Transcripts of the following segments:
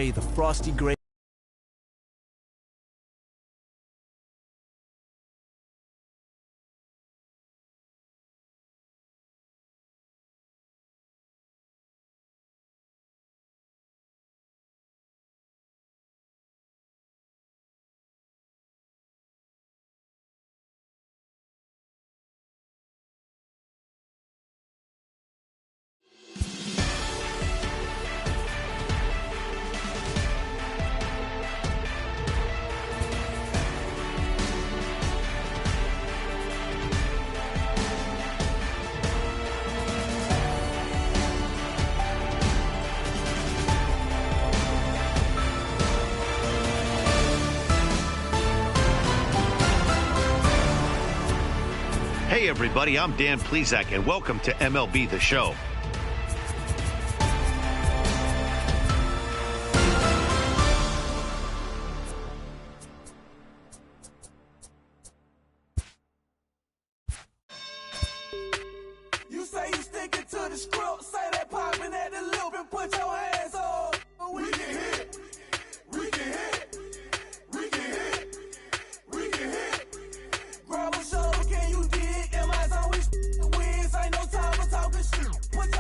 away the frosty gray. Hey everybody, I'm Dan Plesac and welcome to MLB The Show. You say you sticking to the script, say that popping at the lip and put your hands on. We can hit, we can hit, we can hit, we can hit. Grab a shoulder, can you dig? Am I always wins? Ain't no time for talking shit. Put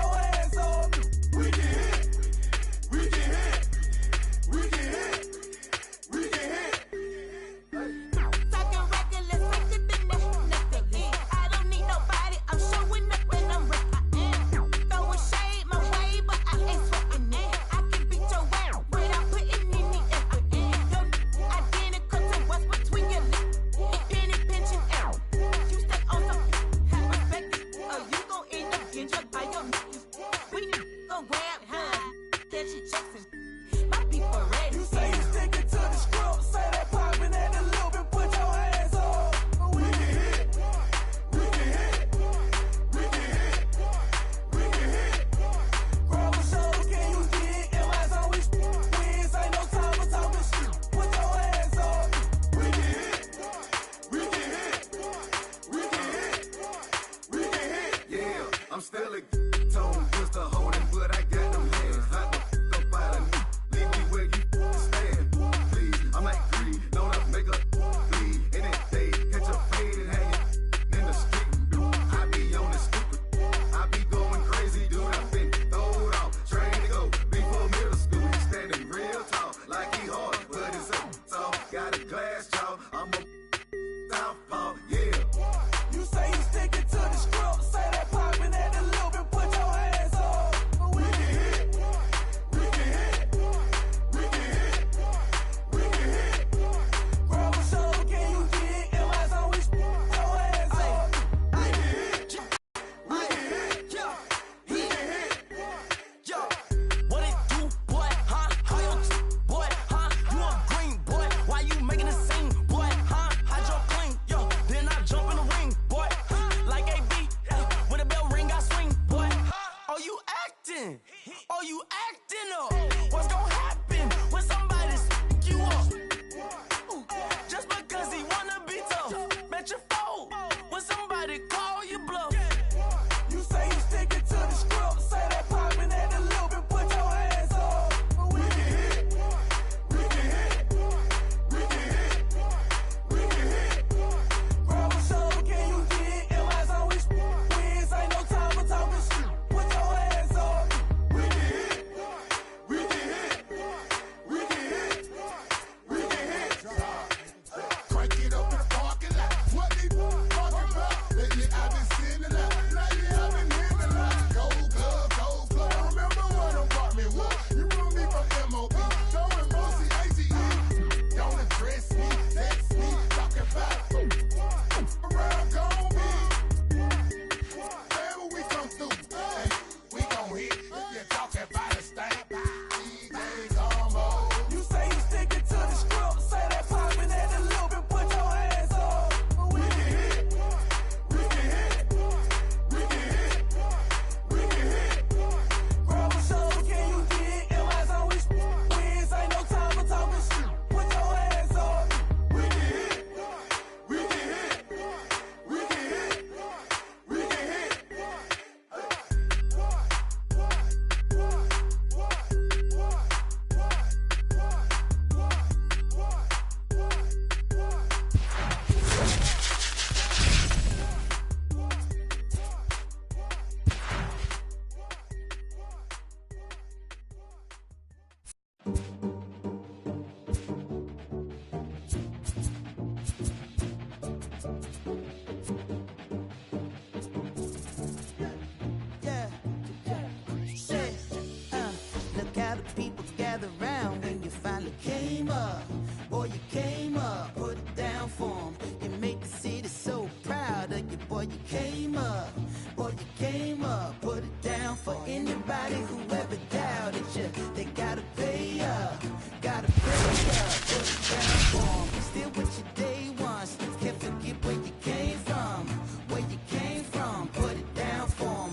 gather round when you finally came up. Boy, you came up, put it down for 'em. You make the city so proud of you. Boy, you came up. Boy, you came up, put it down for anybody who ever doubted you. They gotta pay up, gotta pay up, put it down for 'em. Still with your day ones, can't forget where you came from. Where you came from, put it down for 'em.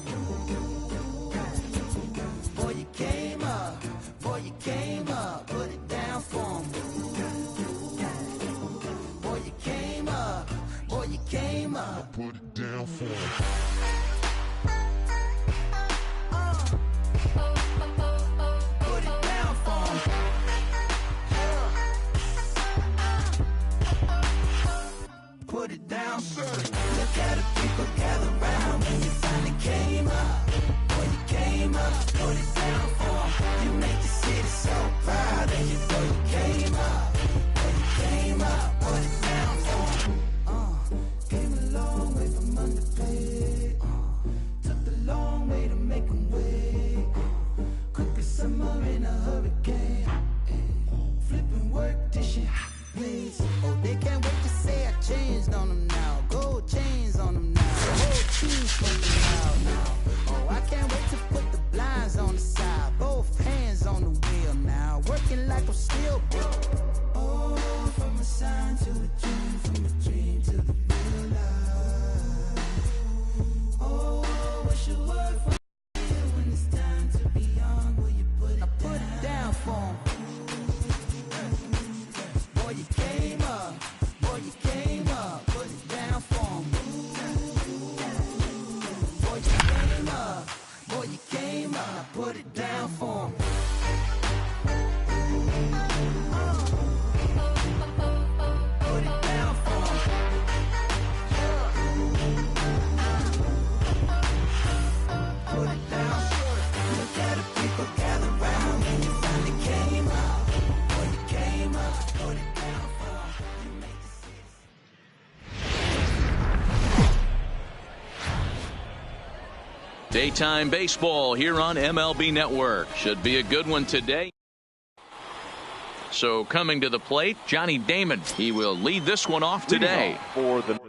Boy, you came up, boy, you came up, put it down for 'em. Boy, you came up, boy, you came up, put it down for 'em. Put it down for 'em. Put it down, sir. Look at the people gather round when you finally came up. When you came up, put it down for 'em. You make the city so proud of you. Boy, you came up. When you came up, put it down for 'em. Came a long way from underpaid. Took the long way to make 'em wait. Quick as summer in a hurricane. Flipping work, dishing please. Oh, they can't wait to say I changed on them now. Gold chains on them now. Whole team's fucking loud now. Oh, I can't wait to put the blinds on the side. Both hands on the wheel now. Working like I'm still. Oh, from a sign to a dream, from a dream to the real life. Oh, what's your word for when it's time to be young? Will you put it down? I put it down for 'em. Boy, you came up. Boy, you came up. Put it down for 'em. Boy, you came up. Boy, you came up. Put it down for 'em. Put it down for 'em. Put it down. Look at the people gather round when you finally came up. Boy, you came up. Put it down for 'em. You make the city. Daytime baseball here on MLB Network. Should be a good one today. So coming to the plate, Johnny Damon. He will lead this one off today. For the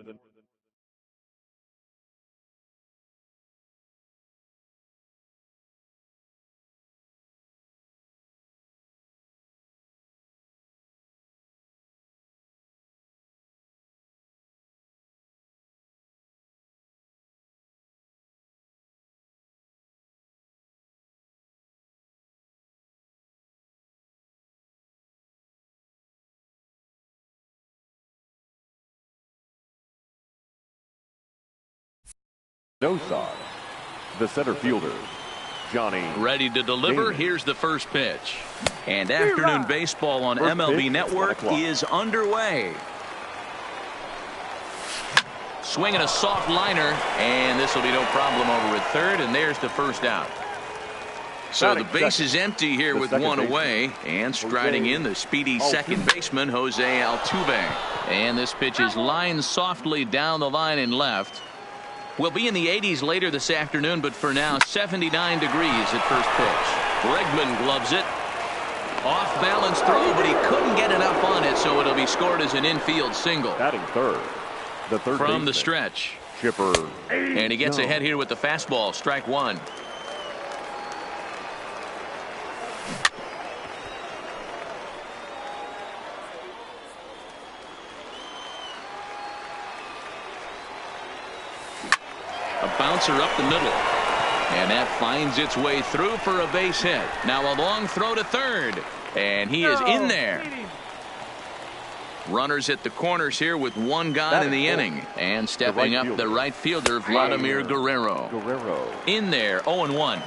no side, the center fielder, Johnny. Ready to deliver. Damon. Here's the first pitch. And afternoon baseball on First MLB pitch, Network 1 o'clock. is underway. Swinging a soft liner, and this will be no problem over at third, and there's the first out. So the Batting base second. is empty here The with second one baseman, away, and striding Jose in the speedy Altuve. second baseman, Jose Altuve. And this pitch is lined softly down the line and left. We'll be in the 80s later this afternoon, but for now, 79 degrees at first pitch. Bregman gloves it. Off balance throw, but he couldn't get enough on it, so it'll be scored as an infield single. Batting third, the third From the baseman, stretch. Chipper. And he gets Jones. ahead here with the fastball. Strike one. A bouncer up the middle. And that finds its way through for a base hit. Now a long throw to third. And he is in there. Runners at the corners here with one gone in the inning. And stepping up the right fielder, Vladimir Guerrero. In there, 0-1.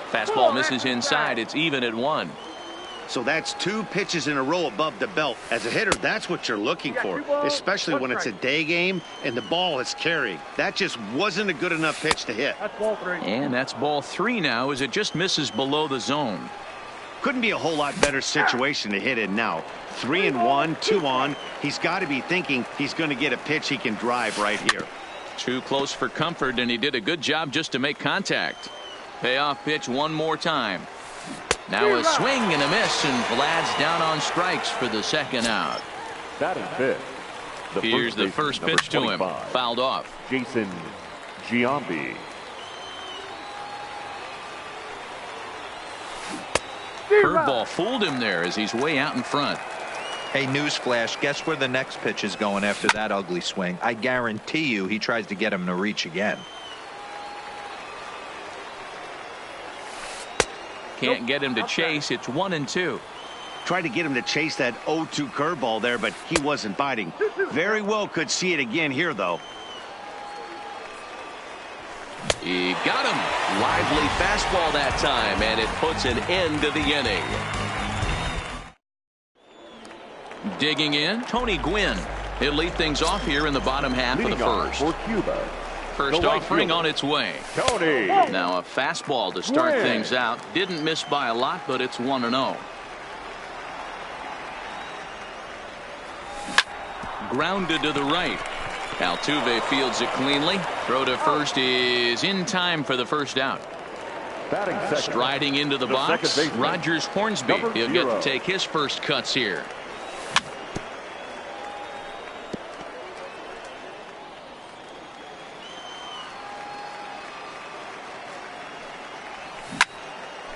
Fastball misses inside. It's even at 1. So that's 2 pitches in a row above the belt. As a hitter, that's what you're looking for, especially when it's a day game and the ball is carrying. That just wasn't a good enough pitch to hit. And that's ball 3 now as it just misses below the zone. Couldn't be a whole lot better situation to hit in now. 3-1, 2 on. He's got to be thinking he's going to get a pitch he can drive right here. Too close for comfort, and he did a good job just to make contact. Payoff pitch one more time. Now a swing and a miss, and Vlad's down on strikes for the second out. Batting fifth. Here's the first pitch to him. Fouled off. Jason Giambi. Curveball fooled him there as he's way out in front. Hey, newsflash, guess where the next pitch is going after that ugly swing? I guarantee you he tries to get him to reach again. Can't get him to chase. It's 1-2. Tried to get him to chase that 0-2 curveball there, but he wasn't biting. Very well could see it again here, though. He got him. Lively fastball that time, and it puts an end to the inning. Digging in, Tony Gwynn. He'll lead things off here in the bottom half of the first. For Cuba. First offering on its way. Tony. Now a fastball to start things out. Didn't miss by a lot, but it's 1-0. Grounded to the right. Altuve fields it cleanly. Throw to first is in time for the first out. Batting second. Striding into the box, Rogers Hornsby. He'll get to take his first cuts here.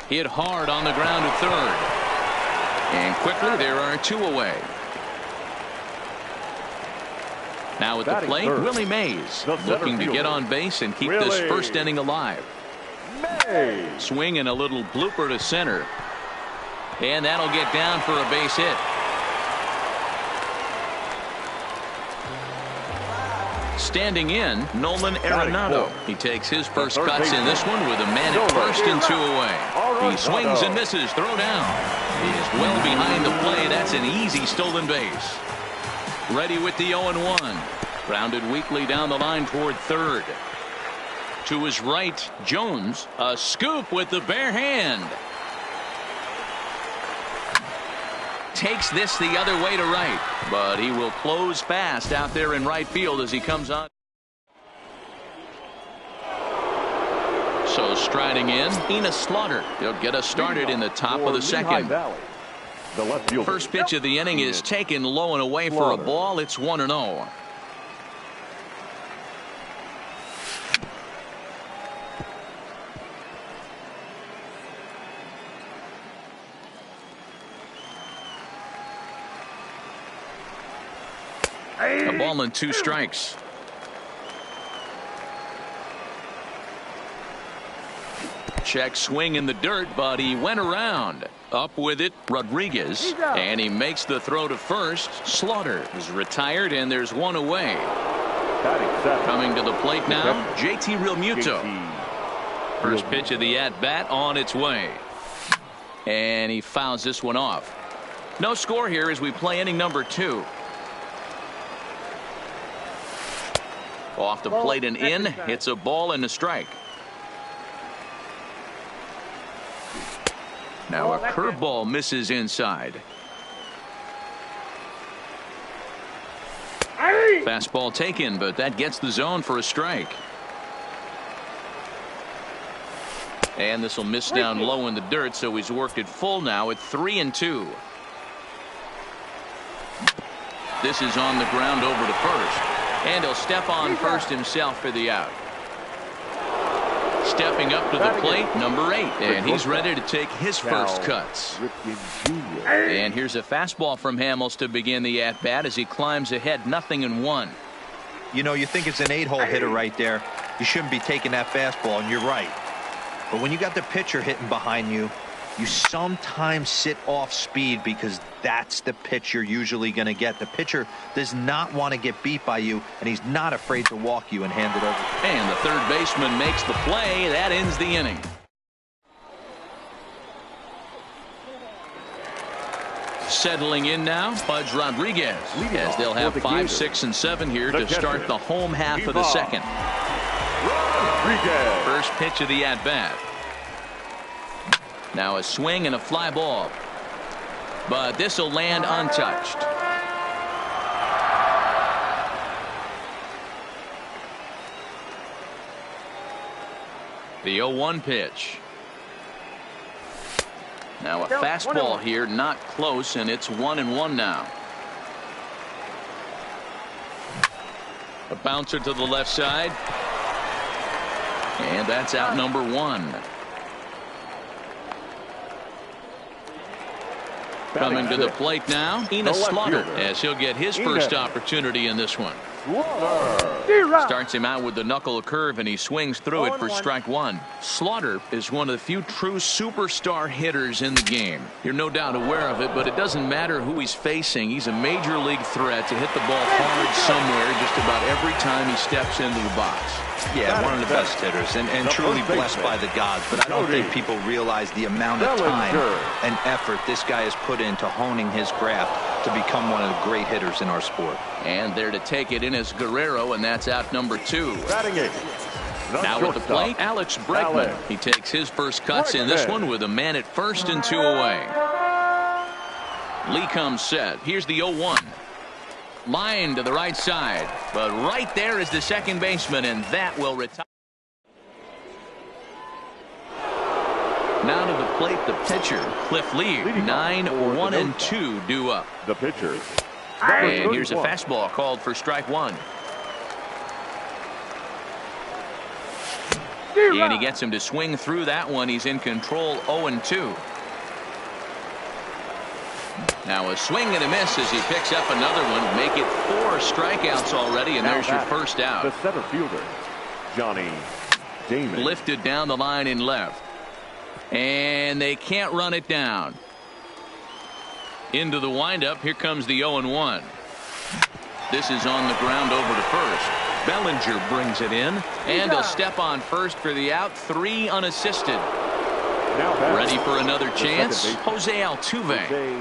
Hit hard on the ground to third. And quickly there are two away. Now at the plate, Willie Mays looking to get on base and keep this first inning alive. Swing and a little blooper to center. And that'll get down for a base hit. Standing in, Nolan Arenado. He takes his first cuts in this one with a man at first and two away. He swings and misses. Throw down. He is well behind the play. That's an easy stolen base. Ready with the 0-1. Grounded weakly down the line toward third. To his right, Jones. A scoop with the bare hand. Takes this the other way to right, but he will close fast out there in right field as he comes on. So striding in, Enos Slaughter. He'll get us started in the top of the second. The left fielder. First pitch of the inning is taken low and away for a ball. It's 1-0. A ball and two strikes. Check swing in the dirt, but he went around. Up with it, Rodriguez, and he makes the throw to first. Slaughter is retired, and there's one away. Coming to the plate now, JT Realmuto. First pitch of the at-bat on its way. And he fouls this one off. No score here as we play inning number 2. Off the plate and in. It's a ball and a strike. Now a curveball misses inside. Fastball taken, but that gets the zone for a strike. And this will miss down low in the dirt, so he's worked it full now at 3-2. This is on the ground over to first. And he'll step on first himself for the out. Stepping up to the plate, number 8. And he's ready to take his first cuts. And here's a fastball from Hamels to begin the at-bat as he climbs ahead 0-1. You know, you think it's an 8-hole hitter right there. You shouldn't be taking that fastball, and you're right. But when you got the pitcher hitting behind you, you sometimes sit off speed because that's the pitch you're usually going to get. The pitcher does not want to get beat by you, and he's not afraid to walk you and hand it over. And the third baseman makes the play. That ends the inning. Settling in now, Pudge Rodriguez, as they'll have 5, 6, and 7 here to start the home half of the second. First pitch of the at-bat. Now a swing and a fly ball. But this will land untouched. The 0-1 pitch. Now a fastball here, not close, and it's 1-1 now. A bouncer to the left side. And that's out number 1. Coming to the plate now, Enos Slaughter, as he'll get his first opportunity in this one. Starts him out with the knuckle curve, and he swings through it for strike 1. Slaughter is one of the few true superstar hitters in the game. You're no doubt aware of it, but it doesn't matter who he's facing. He's a major league threat to hit the ball hard somewhere just about every time he steps into the box. Yeah, one of the best hitters, and truly blessed by the gods. But I don't think people realize the amount of time and effort this guy has put into honing his craft to become one of the great hitters in our sport. And there to take it in is Guerrero, and that's out number 2. Now at the plate, Alex Bregman. He takes his first cuts in this one with a man at first and 2 away. Lee comes set. Here's the 0-1. Line to the right side, but right there is the second baseman, and that will retire. Now to the plate, the pitcher, Cliff Lee. 9-1-2 due up. The pitcher. And here's a fastball called for strike 1. And he gets him to swing through that one. He's in control, 0-2. Now a swing and a miss as he picks up another one. Make it 4 strikeouts already, and there's your first out. The center fielder, Johnny Damon. Lifted down the line in left. And they can't run it down. Into the windup. Here comes the 0-1. This is on the ground over to first. Bellinger brings it in, and he'll step on first for the out. 3 unassisted. Ready for another chance. Jose Altuve.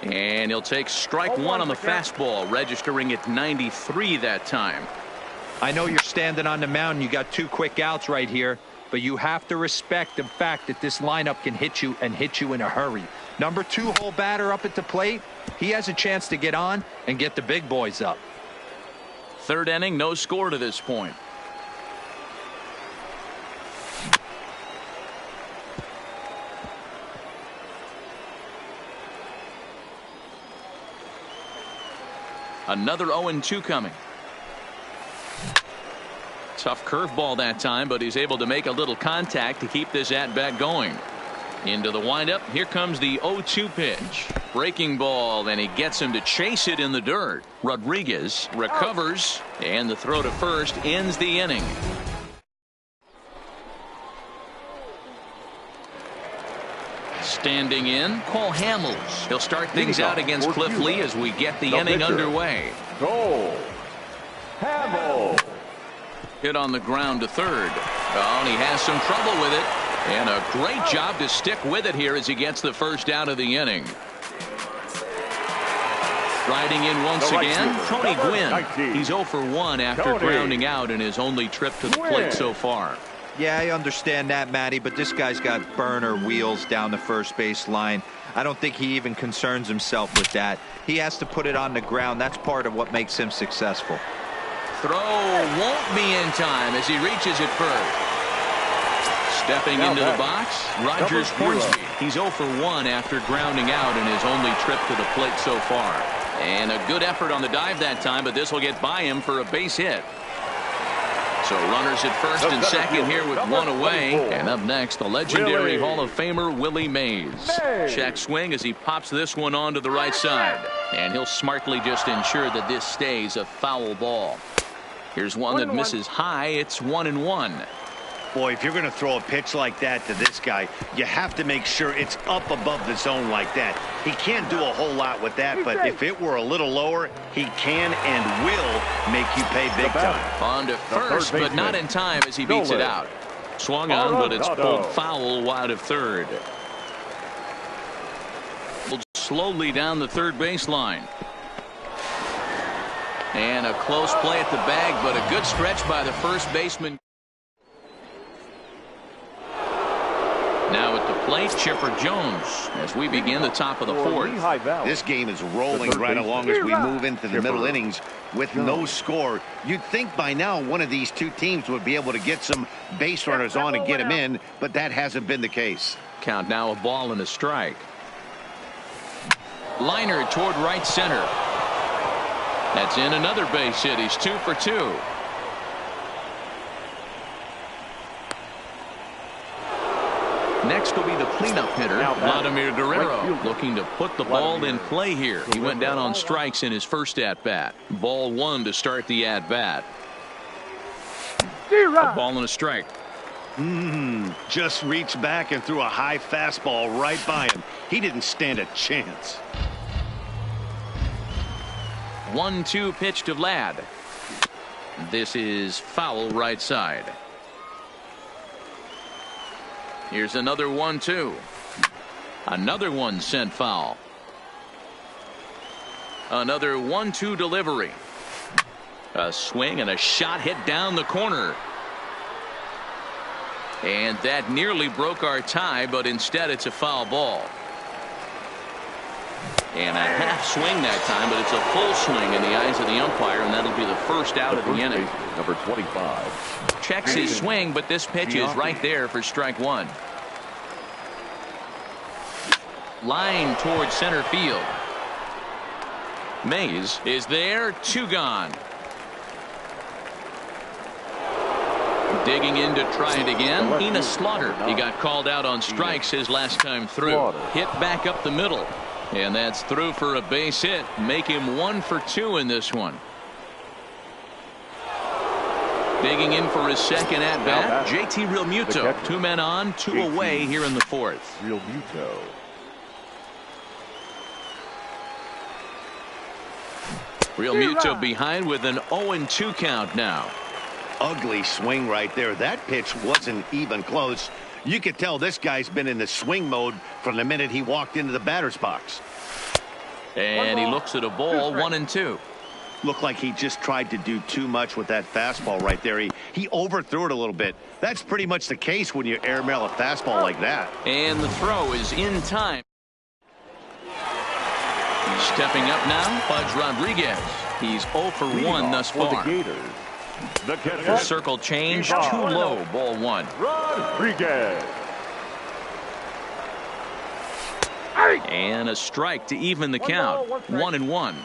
And he'll take strike 1 on the fastball, registering at 93 that time. I know you're standing on the mound. You got 2 quick outs right here, but you have to respect the fact that this lineup can hit you and hit you in a hurry. Number 2 hole batter up at the plate. He has a chance to get on and get the big boys up. 3rd inning, no score to this point. Another 0-2 coming. Tough curveball that time, but he's able to make a little contact to keep this at-bat going. Into the windup. Here comes the 0-2 pitch. Breaking ball, and he gets him to chase it in the dirt. Rodriguez recovers, and the throw to first ends the inning. Standing in, Cole Hamels. He'll start things out against Cliff Lee as we get the inning underway. Cole Hamels. Hit on the ground to third. Oh, and he has some trouble with it. And a great job to stick with it here as he gets the first out of the inning. Riding in once again, Tony Gwynn. He's 0 for 1 after grounding out in his only trip to the plate so far. Yeah, I understand that, Matty, but this guy's got burner wheels down the first base line. I don't think he even concerns himself with that. He has to put it on the ground. That's part of what makes him successful. Throw won't be in time as he reaches it first. Stepping into the box, Rogers Hornsby. He's 0 for 1 after grounding out in his only trip to the plate so far. And a good effort on the dive that time, but this will get by him for a base hit. So runners at first and second here with 1 away. And up next, the legendary Hall of Famer Willie Mays. Check swing as he pops this one onto the right side. And he'll smartly just ensure that this stays a foul ball. Here's one that misses high. It's 1-1. Boy, if you're going to throw a pitch like that to this guy, you have to make sure it's up above the zone like that. He can't do a whole lot with that, but if it were a little lower, he can and will make you pay big time. On to first, but not in time as he beats it out. Swung on, but it's pulled foul wide of third. Slowly down the third baseline. And a close play at the bag, but a good stretch by the first baseman. Now at the plate, Chipper Jones as we begin the top of the fourth. This game is rolling right along as we move into the middle innings with no score. You'd think by now one of these two teams would be able to get some base runners on and get them in, but that hasn't been the case. Count now, a ball and a strike. Liner toward right center. That's in another base hit. He's 2 for 2. Next will be the cleanup hitter, Vladimir Guerrero, looking to put the ball in play here. He went down on strikes in his first at-bat. Ball 1 to start the at-bat. A ball and a strike. Just reached back and threw a high fastball right by him. He didn't stand a chance. 1-2 pitch to Vlad. This is foul right side. Here's another 1-2. Another one sent foul. Another 1-2 delivery. A swing and a shot hit down the corner. And that nearly broke our tie, but instead it's a foul ball. And a half swing that time, but it's a full swing in the eyes of the umpire, and that'll be the first out of the inning. Number 25. Checks his swing, but this pitch is right there for strike 1. Line towards center field. Mays is there, 2 gone. Digging in to try it again, Enos Slaughter. He got called out on strikes his last time through. Hit back up the middle. And that's through for a base hit. Make him 1 for 2 in this one. Digging in for his second at bat, JT Realmuto. 2 men on, 2 away here in the fourth. Realmuto. Realmuto behind with an 0-2 count now. Ugly swing right there. That pitch wasn't even close. You could tell this guy's been in the swing mode from the minute he walked into the batter's box. And he looks at a ball, 1-2. Looked like he just tried to do too much with that fastball right there. He overthrew it a little bit. That's pretty much the case when you airmail a fastball like that. And the throw is in time. Stepping up now, Pudge Rodriguez. He's 0 for 1 thus far. The circle change, too low, ball 1. Rodriguez. And a strike to even the count. 1-1.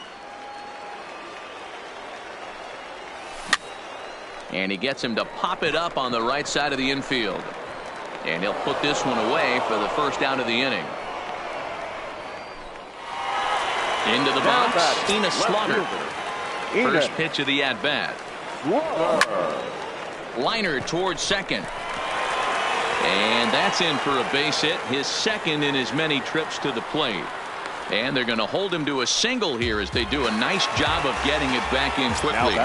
And he gets him to pop it up on the right side of the infield. And he'll put this one away for the first out of the inning. Into the box, Enos Slaughter. First pitch of the at-bat. Liner towards second. And that's in for a base hit, his second in as many trips to the plate. And they're going to hold him to a single here as they do a nice job of getting it back in quickly.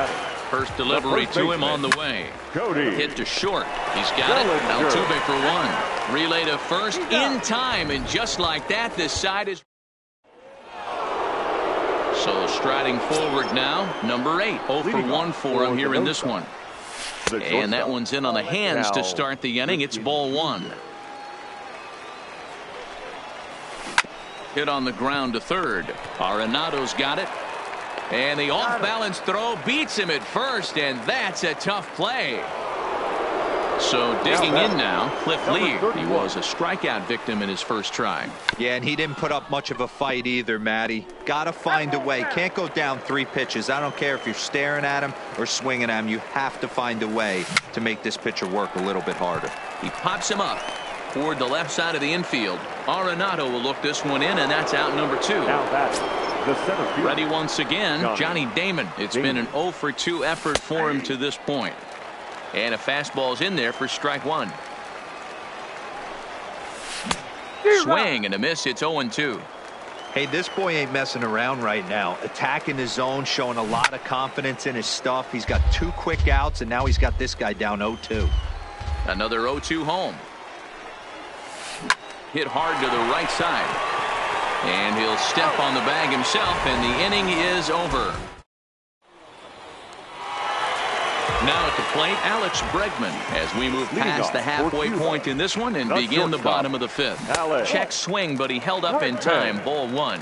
First delivery to him on the way. Hit to short. He's got it. Altuve for 1. Relay to first in time, and just like that, this side is. So striding forward now, number 8. 0 for 1 for him here in this one. And that one's in on the hands to start the inning. It's ball 1. Hit on the ground to third. Arenado's got it. And the off-balance throw beats him at first, and that's a tough play. So digging in now, Cliff Lee. He was a strikeout victim in his first try. Yeah, and he didn't put up much of a fight either, Matty. Got to find a way. Can't go down 3 pitches. I don't care if you're staring at him or swinging at him. You have to find a way to make this pitcher work a little bit harder. He pops him up toward the left side of the infield. Arenado will look this one in, and that's out number 2. Ready once again, Johnny Damon. It's been an 0 for 2 effort for him to this point. And a fastball's in there for strike 1. Swing and a miss. It's 0-2. Hey, this boy ain't messing around right now. Attacking the zone, showing a lot of confidence in his stuff. He's got 2 quick outs, and now he's got this guy down 0-2. Another 0-2 home. Hit hard to the right side. And he'll step on the bag himself, and the inning is over. Now at the plate, Alex Bregman, as we move past the halfway point in this one and begin the bottom of the fifth. Check swing, but he held up in time. Ball one.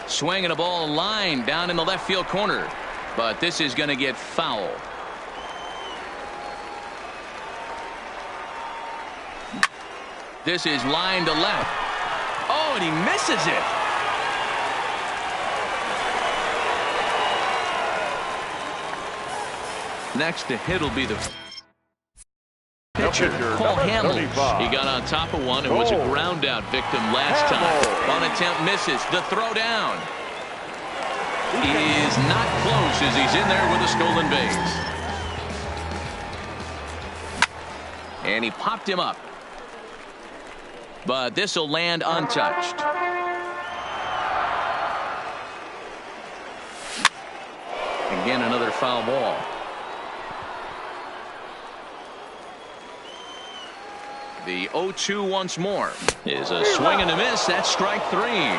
Swinging a ball line down in the left field corner, but this is going to get foul. This is line to left. Oh, and he misses it. Next to hit will be the pitcher, Paul Hamels. He got on top of one and was a ground out victim last time. On attempt misses. The throw down. He is not close as he's in there with a stolen base. And he popped him up. But this will land untouched. Again, another foul ball. The 0-2 once more is a swing and a miss. That's strike three.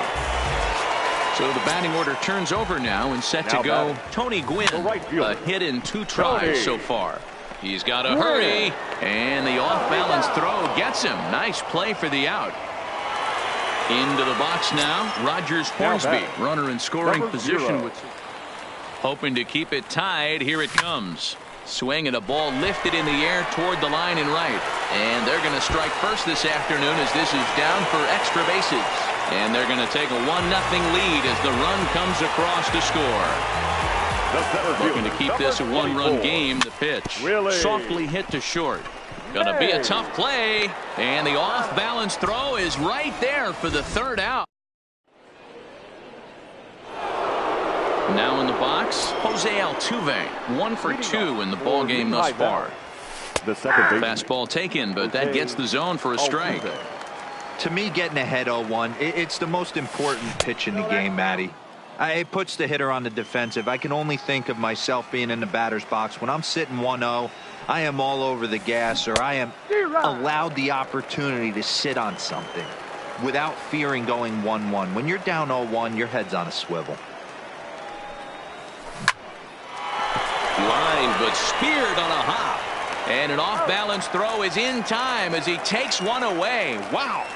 So the batting order turns over now and set to go. Tony Gwynn, a hit in 2 tries so far. He's got to hurry, and the off-balance throw gets him. Nice play for the out. Into the box now, Rogers Hornsby, runner in scoring position, hoping to keep it tied. Here it comes. Swing and a ball lifted in the air toward the line and right. And they're going to strike first this afternoon as this is down for extra bases. And they're going to take a 1-0 lead as the run comes across to score. Looking to keep this a 1-run game. The pitch softly hit to short. Going to be a tough play. And the off-balance throw is right there for the third out. Now in the box, Jose Altuve, 1 for 2 in the ball game thus far. The second fastball taken, but that gets the zone for a strike. To me, getting ahead 0-1, it's the most important pitch in the game, Matty. It puts the hitter on the defensive. I can only think of myself being in the batter's box. When I'm sitting 1-0, I am all over the gas, or I am allowed the opportunity to sit on something without fearing going 1-1. When you're down 0-1, your head's on a swivel. Line, but speared on a hop. And an off-balance throw is in time as he takes one away. Wow.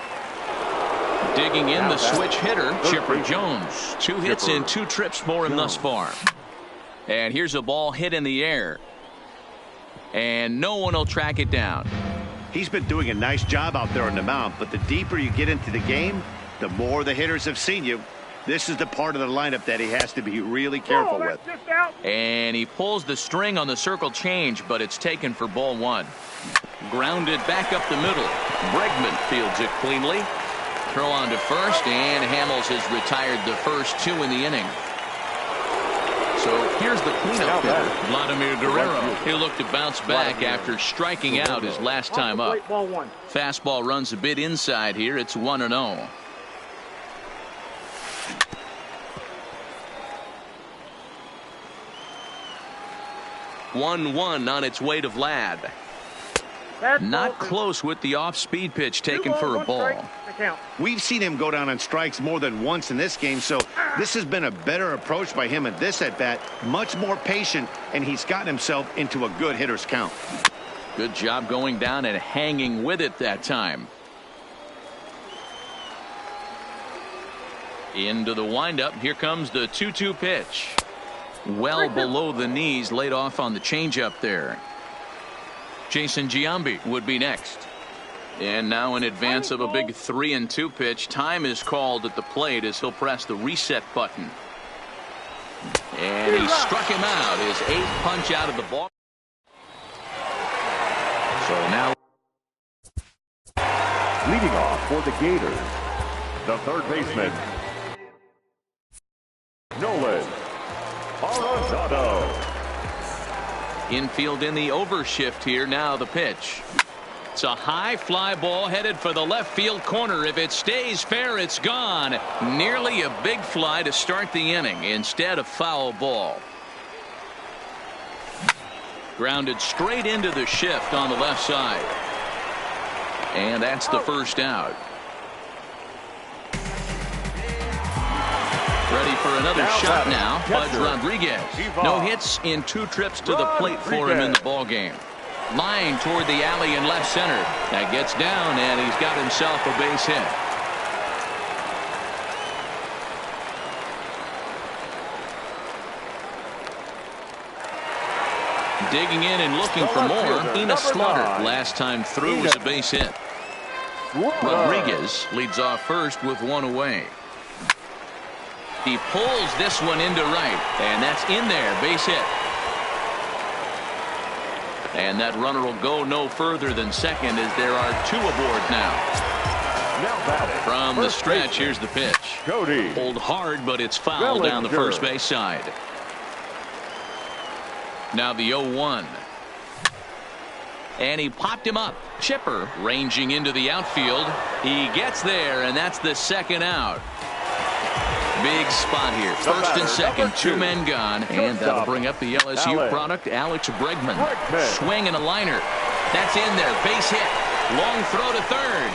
Digging in the switch hitter, Chipper Jones. 2 hits in 2 trips for him thus far. And here's a ball hit in the air. And no one will track it down. He's been doing a nice job out there on the mound, but the deeper you get into the game, the more the hitters have seen you. This is the part of the lineup that he has to be really careful with. And he pulls the string on the circle change, but it's taken for ball 1. Grounded back up the middle. Bregman fields it cleanly. Throw on to first, and Hamels has retired the first 2 in the inning. So here's the cleanup hitter, Vladimir Guerrero. He'll look to bounce back after striking out his last time up. Fastball runs a bit inside here. It's 1-0. 1-1 on its way to Vlad. Not close with the off-speed pitch taken for a ball. We've seen him go down on strikes more than once in this game, so this has been a better approach by him at this at-bat. Much more patient, and he's gotten himself into a good hitter's count. Good job going down and hanging with it that time. Into the windup. Here comes the 2-2 pitch. Well below the knees, laid off on the changeup there. Jason Giambi would be next. And now in advance of a big 3-2 pitch, time is called at the plate as he'll press the reset button. And he struck him out. His 8th punch out of the ball. So now leading off for the Gators, the third baseman, Nolan Arenado. Infield in the overshift here. Now the pitch. It's a high fly ball headed for the left field corner. If it stays fair, it's gone. Nearly a big fly to start the inning. Instead, a foul ball. Grounded straight into the shift on the left side. And that's the first out. Ready for another shot now. Pudge Rodriguez. No hits in 2 trips to the plate for him in the ballgame. Line toward the alley in left center. That gets down, and he's got himself a base hit. Digging in and looking for more. Enos Slaughter. Last time through was a base hit. Rodriguez leads off first with 1 away. He pulls this one into right, and that's in there. Base hit. And that runner will go no further than second as there are 2 aboard now. From the stretch, here's the pitch. Pulled hard, but it's foul down the first base side. Now the 0-1. And he popped him up. Chipper ranging into the outfield. He gets there, and that's the second out. Big spot here. First and second, 2 men gone. And that'll bring up the LSU product, Alex Bregman. Swing and a liner. That's in there. Base hit. Long throw to third.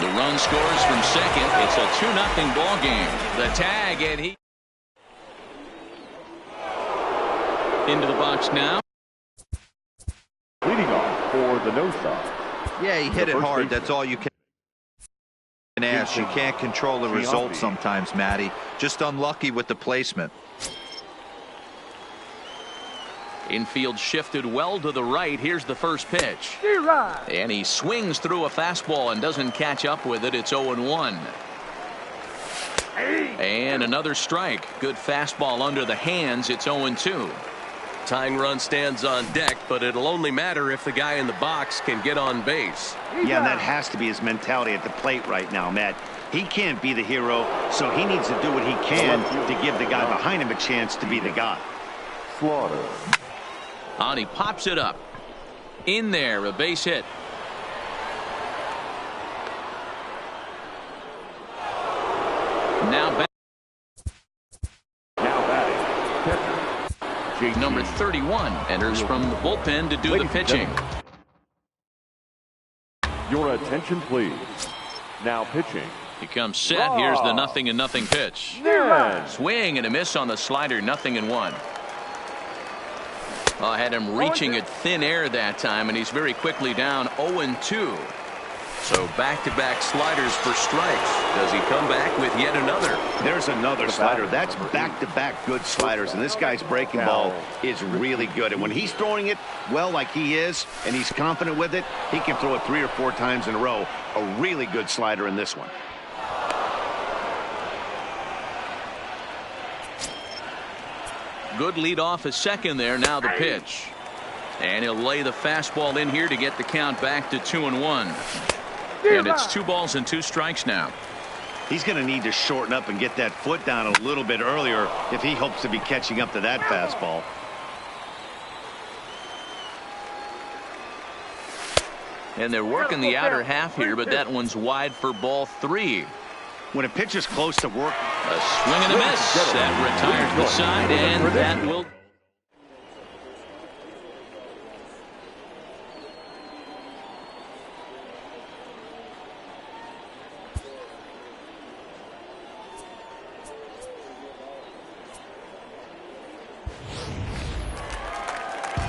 The run scores from second. It's a 2-0 ball game. The tag, and he into the box now. Leading off for the no side. Yeah, he hit it hard. That's all you can ask. You can't control the result sometimes, Matty. Just unlucky with the placement. Infield shifted well to the right. Here's the first pitch. And he swings through a fastball and doesn't catch up with it. It's 0-1. And another strike. Good fastball under the hands. It's 0-2. Tying run stands on deck, but it'll only matter if the guy in the box can get on base. Yeah, and that has to be his mentality at the plate right now, Matt. He can't be the hero, so he needs to do what he can to give the guy behind him a chance to be the guy. Slaughter. And he pops it up. In there, a base hit. Now back. Number 31 enters from the bullpen to do the pitching. Your attention, please. Now pitching. He comes set. Here's the 0-0 pitch. Swing and a miss on the slider. 0-1. I had him reaching at thin air that time, and he's very quickly down 0-2. So back-to-back sliders for strikes. Does he come back with yet another? There's another slider. That's back-to-back good sliders, and this guy's breaking ball is really good. And when he's throwing it well like he is, and he's confident with it, he can throw it 3 or 4 times in a row. A really good slider in this one. Good lead off a second there. Now the pitch. And he'll lay the fastball in here to get the count back to 2-1. And it's 2 balls and 2 strikes now. He's going to need to shorten up and get that foot down a little bit earlier if he hopes to be catching up to that fastball. And they're working the outer half here, but that one's wide for ball 3. When a pitcher's close to work. A swing and a miss. That retires the side, and that will.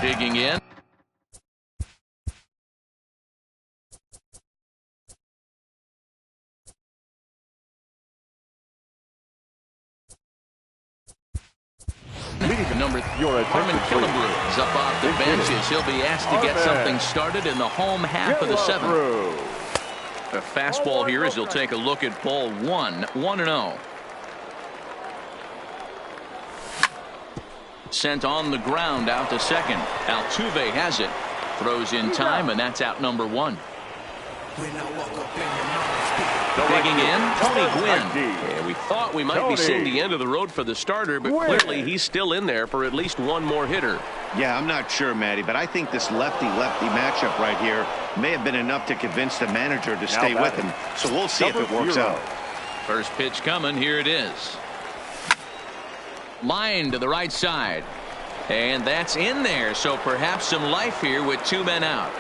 Digging in. Harmon Killebrew is up off the bench as he'll be asked to get something started in the home half of the 7th. A fastball here as he'll take a look at ball 1. 1-0. Sent on the ground out to second. Altuve has it. Throws in time, and that's out number 1. Digging in, Tony Gwynn. Yeah, we thought we might be seeing the end of the road for the starter, but clearly he's still in there for at least one more hitter. Yeah, I'm not sure, Matty, but I think this lefty-lefty matchup right here may have been enough to convince the manager to stay with him. So we'll see if it works out. First pitch coming. Here it is. Line to the right side. And that's in there. So perhaps some life here with 2 men out.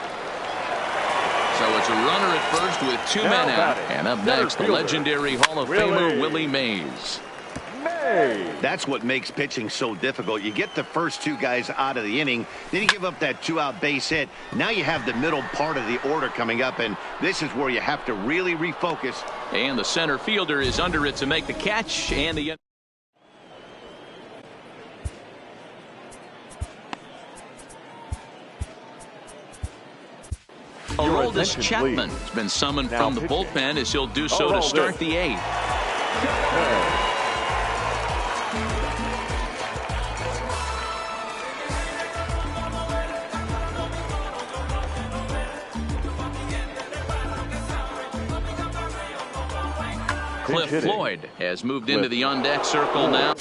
So it's a runner at first with 2 men out. And up next, the legendary Hall of Famer Willie Mays. That's what makes pitching so difficult. You get the first two guys out of the inning, then you give up that two-out base hit. Now you have the middle part of the order coming up, and this is where you have to really refocus. And the center fielder is under it to make the catch, and the Aroldis Chapman has been summoned from the bullpen as he'll do so to start the 8th. Cliff Floyd has moved into the on-deck circle now.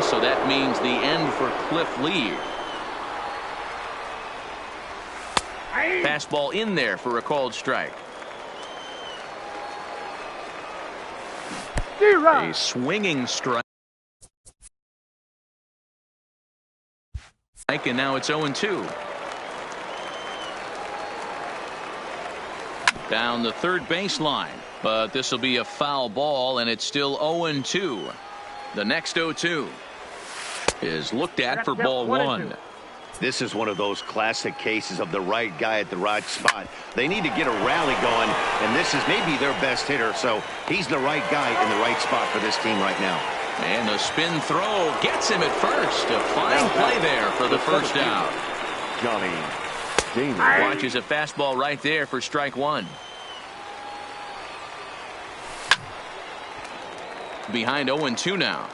So that means the end for Cliff Lee. Fastball in there for a called strike. A swinging strike. And now it's 0-2. Down the third baseline. But this will be a foul ball, and it's still 0-2. The next 0-2 is looked at for ball 1. This is one of those classic cases of the right guy at the right spot. They need to get a rally going, and this is maybe their best hitter, so he's the right guy in the right spot for this team right now. And the spin throw gets him at first. A fine play there for the first out. Johnny Damon watches a fastball right there for strike 1. Behind 0-2 now.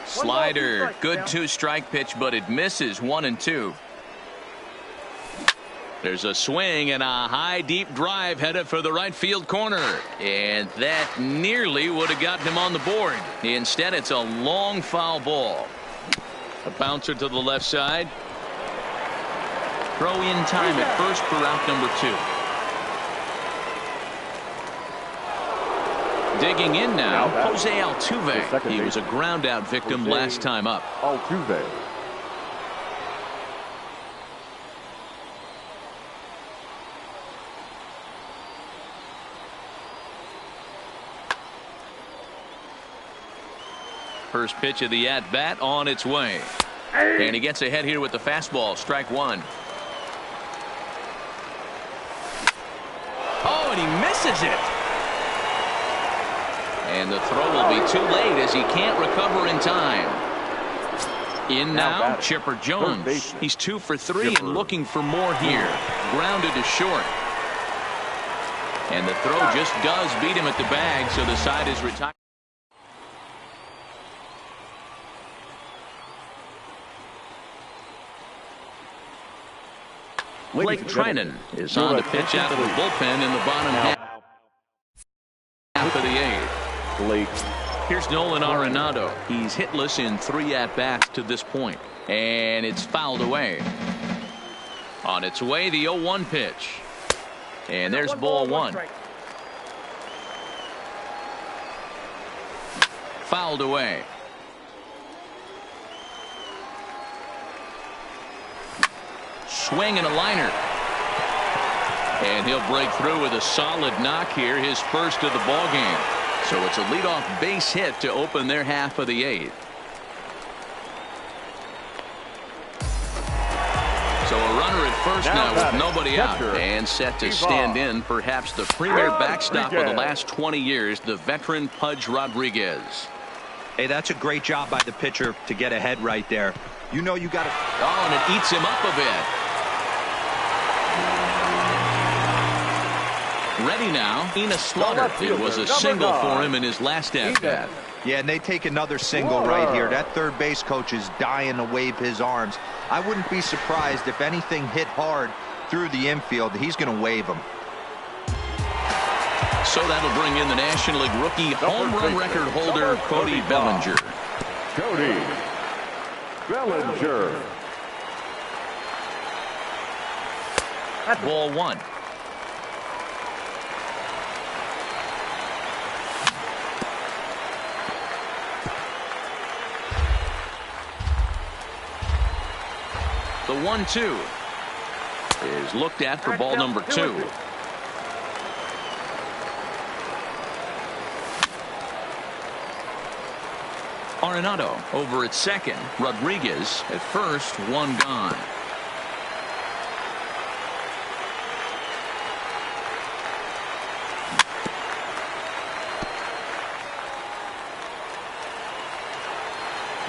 Slider, good two-strike pitch, but it misses. 1-2. There's a swing and a high deep drive headed for the right field corner, and that nearly would have gotten him on the board. Instead, it's a long foul ball. A bouncer to the left side. Throw in time at first for out number 2. Digging in now, Jose Altuve. He was a ground out victim last time up. Altuve. First pitch of the at-bat on its way. And he gets ahead here with the fastball. Strike 1. Oh, and he misses it. And the throw will be too late as he can't recover in time. In now, Chipper Jones. He's 2 for 3 and looking for more here. Grounded to short. And the throw just does beat him at the bag, so the side is retired. Blake Trinan is on the pitch out of the bullpen in the bottom half of the 8th. Blake. Here's Nolan Arenado. He's hitless in 3 at-bats to this point, and it's fouled away. On its way, the 0-1 pitch. And there's ball 1. Fouled away. Swing and a liner. And he'll break through with a solid knock here, his first of the ball game. So it's a leadoff base hit to open their half of the 8th. So a runner at first now with nobody out and set to stand in perhaps the premier backstop of the last 20 years, the veteran Pudge Rodriguez. Hey, that's a great job by the pitcher to get ahead right there. You know you got to. Oh, and it eats him up a bit. Ready now, Enos Slaughter. It was a single for him in his last at-bat. Yeah, and they take another single right here. That third base coach is dying to wave his arms. I wouldn't be surprised if anything hit hard through the infield. He's going to wave them. So that'll bring in the National League rookie home run record holder, Cody Bellinger. Cody Bellinger. Ball 1. The 1-2 is looked at for ball number 2. Arenado over at second. Rodriguez at first, one gone.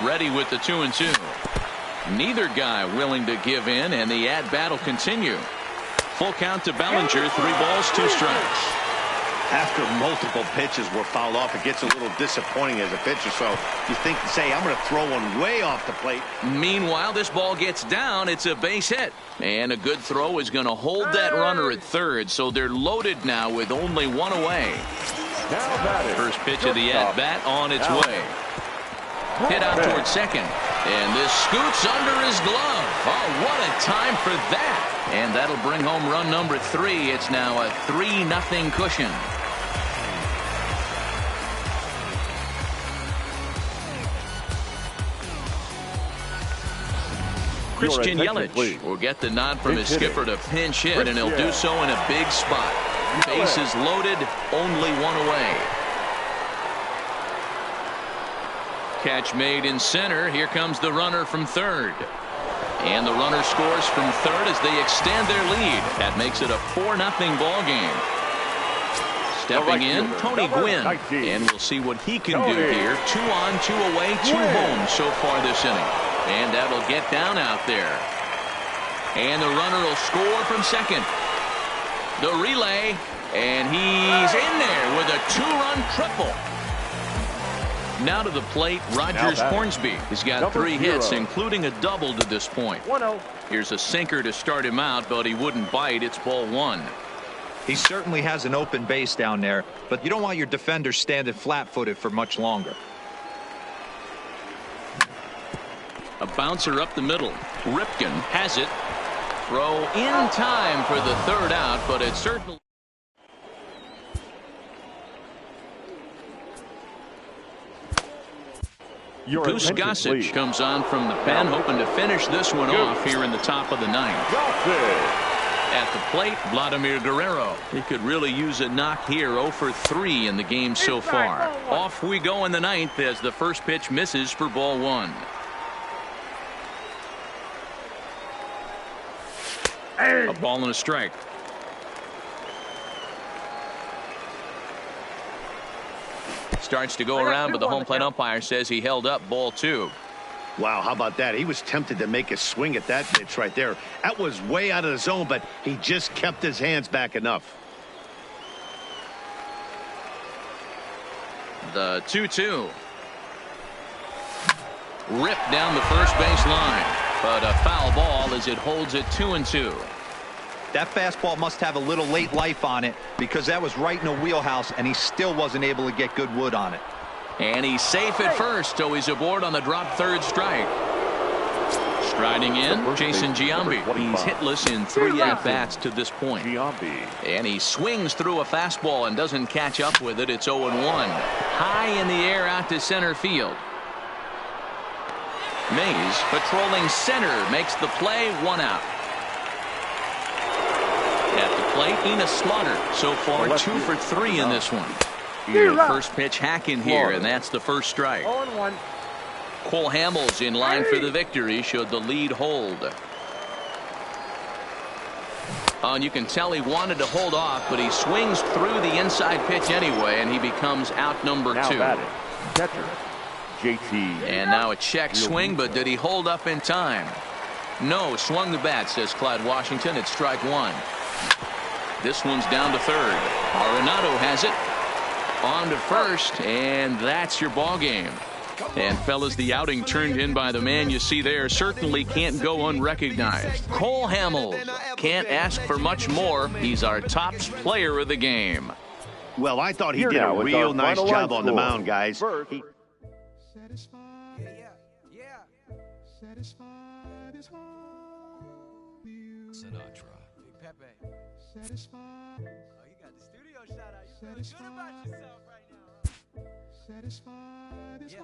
Ready with the 2-2. Neither guy willing to give in, and the at-bat will continue. Full count to Bellinger, 3 balls, 2 strikes. After multiple pitches were fouled off, it gets a little disappointing as a pitcher. So you think, say, I'm going to throw one way off the plate. Meanwhile, this ball gets down. It's a base hit. And a good throw is going to hold that runner at third. So they're loaded now with only 1 away. First pitch of the at-bat on its way. Hit out towards second. And this scoots under his glove. Oh, what a time for that. And that'll bring home run number 3. It's now a 3-0 cushion. Christian Yelich will get the nod from his skipper to pinch hit, and he'll do so in a big spot. Bases loaded, only 1 away. Catch made in center. Here comes the runner from third. And the runner scores from third as they extend their lead. That makes it a 4-0 ball game. Stepping in, Tony Gwynn. And we'll see what he can do here. 2 on, 2 away, 2 home so far this inning. And that'll get down out there. And the runner will score from second. The relay. And he's in there with a 2-run triple. Now to the plate, Rogers Hornsby. He's got 3 hits, including a double to this point. Here's a sinker to start him out, but he wouldn't bite. It's ball 1. He certainly has an open base down there, but you don't want your defenders standing flat-footed for much longer. A bouncer up the middle. Ripken has it. Throw in time for the 3rd out, but it certainly... Goose Gossage comes on from the pen, hoping to finish this one off here in the top of the 9th. At the plate, Vladimir Guerrero. He could really use a knock here. 0 for 3 in the game so far. Off we go in the 9th as the first pitch misses for ball 1. A ball and a strike. Starts to go around, but the home plate umpire says he held up ball 2. Wow, how about that? He was tempted to make a swing at that pitch right there. That was way out of the zone, but he just kept his hands back enough. The 2-2. Ripped down the first base line, but a foul ball as it holds it 2-2. That fastball must have a little late life on it because that was right in the wheelhouse, and he still wasn't able to get good wood on it. And he's safe at first, so he's aboard on the drop 3rd strike. Striding in, Jason Giambi. He's hitless in 3 at-bats to this point. And he swings through a fastball and doesn't catch up with it. It's 0-1. High in the air out to center field. Mays patrolling center makes the play, 1 out. At the plate, Enos Slaughter so far 2 for 3 in this one. First pitch hack in here, and that's the first strike. 0-1. Cole Hamels in line for the victory should the lead hold. And you can tell he wanted to hold off, but he swings through the inside pitch anyway, and he becomes out number 2. Catcher, JT. And now a check swing, but did he hold up in time? No, swung the bat, says Clyde Washington. It's strike 1. This one's down to 3rd. Arenado has it. On to first, and that's your ball game. And fellas, the outing turned in by the man you see there certainly can't go unrecognized. Cole Hamels. Can't ask for much more. He's our top player of the game. Well, I thought he did a real nice job on the mound, guys. Sinatra. Pepe. Satisfied. Oh, you got the studio shot out. You feeling good about yourself right now. Satisfied is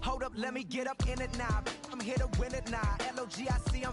Hold up, let me get up in it now. I'm here to win it now. L-O-G-I-C, I'm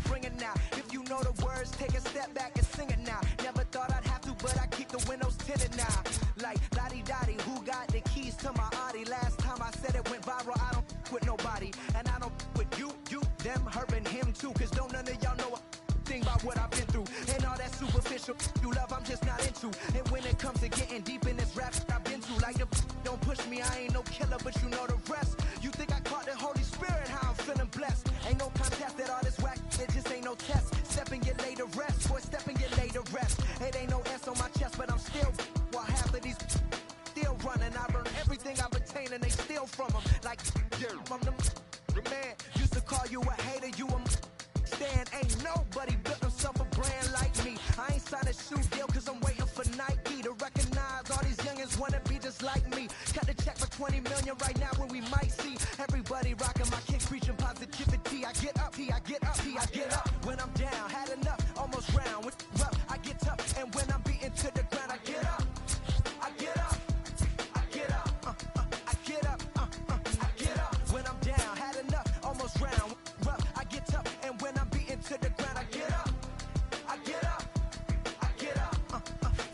bring it now. If you know the words, take a step back and sing it now. Never thought I'd have to, but I keep the windows tinted now. like Lottie-Dottie, who got the keys to my Audi? Last time I said it went viral, I don't with nobody. And I don't with you, them, her, and him too. Cause don't none of y'all know a thing about what I've been through. And all that superficial you love, I'm just not into. And when it comes to getting deep in this rap I've been through, like the don't push me, I ain't no killer, but you know the rest. You think I caught the Holy Spirit, how I'm feeling blessed. Ain't no contest at all this whack, it just ain't no test. Step and get laid to rest, boy, step and get laid to rest. It ain't no S on my chest, but I'm still, while half of these still running. I learned everything I've attained and they steal from them. Like, I'm the man, used to call you a hater, you a stand. Ain't nobody built himself a brand like me. I ain't signed a shoe deal cause I'm waiting for Nike to recognize all these youngins wanna be just like me. Cut the check for 20 million right now when we might see everybody rocking my kicks, preaching positivity. I get up, I get up, I get up. When I'm down, had enough, almost round. With rough, I get tough, and when I'm beaten to the ground, I get up, I get up, I get up, I get up, I get up. When I'm down, had enough, almost round. Rough, I get tough, and when I'm beaten to the ground, I get up, I get up, I get up,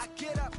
I get up,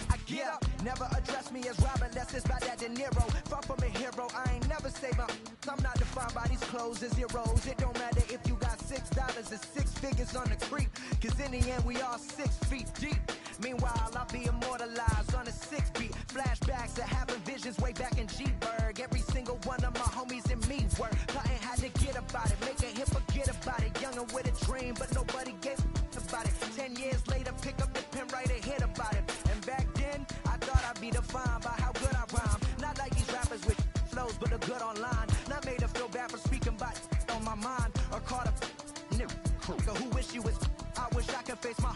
I get up. Never address me as Robert, unless it's by that De Niro. Far from a hero, I ain't never say my. I'm not defined by these clothes and zeros. It don't matter if you got $6 or 6 figures on the creep. Cause in the end, we all 6 feet deep. Meanwhile, I'll be immortalized on a 6 beat. Flashbacks of having visions way back in G-Berg. Every single one of my homies and me work. Plotting how to get about it, make a hit, forget about it. Youngin' with a dream, but nobody gave about it. 10 years later, pick up the pen, write a hit about it. And back then, I thought I'd be defined by how good I rhyme. Not like these rappers with flows, but a good online. Not made to feel bad for speaking about on my mind. Or caught a nigga who wish you was. I wish I could face my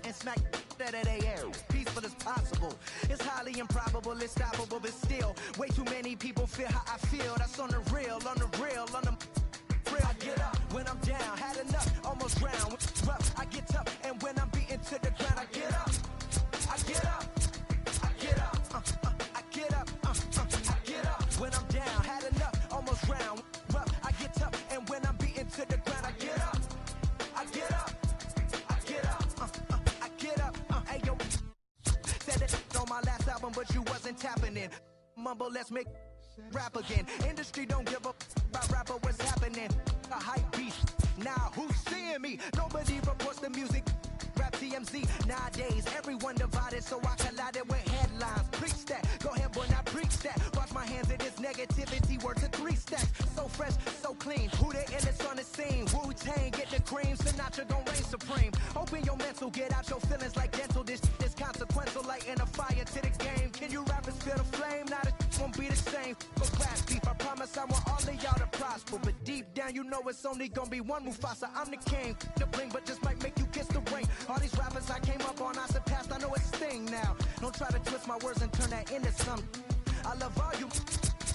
and smack that they air. Peaceful as possible. It's highly improbable, it's stoppable, but still, way too many people feel how I feel. That's on the real, on the real, on the real. I get up when I'm down, had enough, almost round. Rough, I get tough, and when I'm beaten to the ground, I get up, I get up, I get up, I get up, I get up. When I'm down, had enough, almost round. Rough, I get tough, and when I'm beaten to the ground, I get up, I get up, I get up, I get up. Hey yo, said it on my last album, but you wasn't tapping in. Mumble, let's make rap again. Industry don't give up about rapper, what's happening? A hype beast. Now who's seeing me? Nobody reports the music. Rap TMZ. Nowadays, everyone divided, so I collided with headlines. Preach that. Go ahead, boy, now preach that. Wash my hands of this negativity. Word to 3 stacks. So fresh, so clean. Who the illest on the scene? Wu-Tang, get the cream. Sinatra gon' reign supreme. Open your mental, get out your feelings like dental. This is consequential, lighting a fire to the game. Can you rappers feel the flame? Now the won't be the same. But rap beef, I promise I want all of y'all to prosper. But deep down, you know it's only gonna be one Mufasa. I'm the king, the bling, but just might make you kiss the ring. All these rappers I came up on, I surpassed, I know it's Sting now. Don't try to twist my words and turn that into something. I love all you,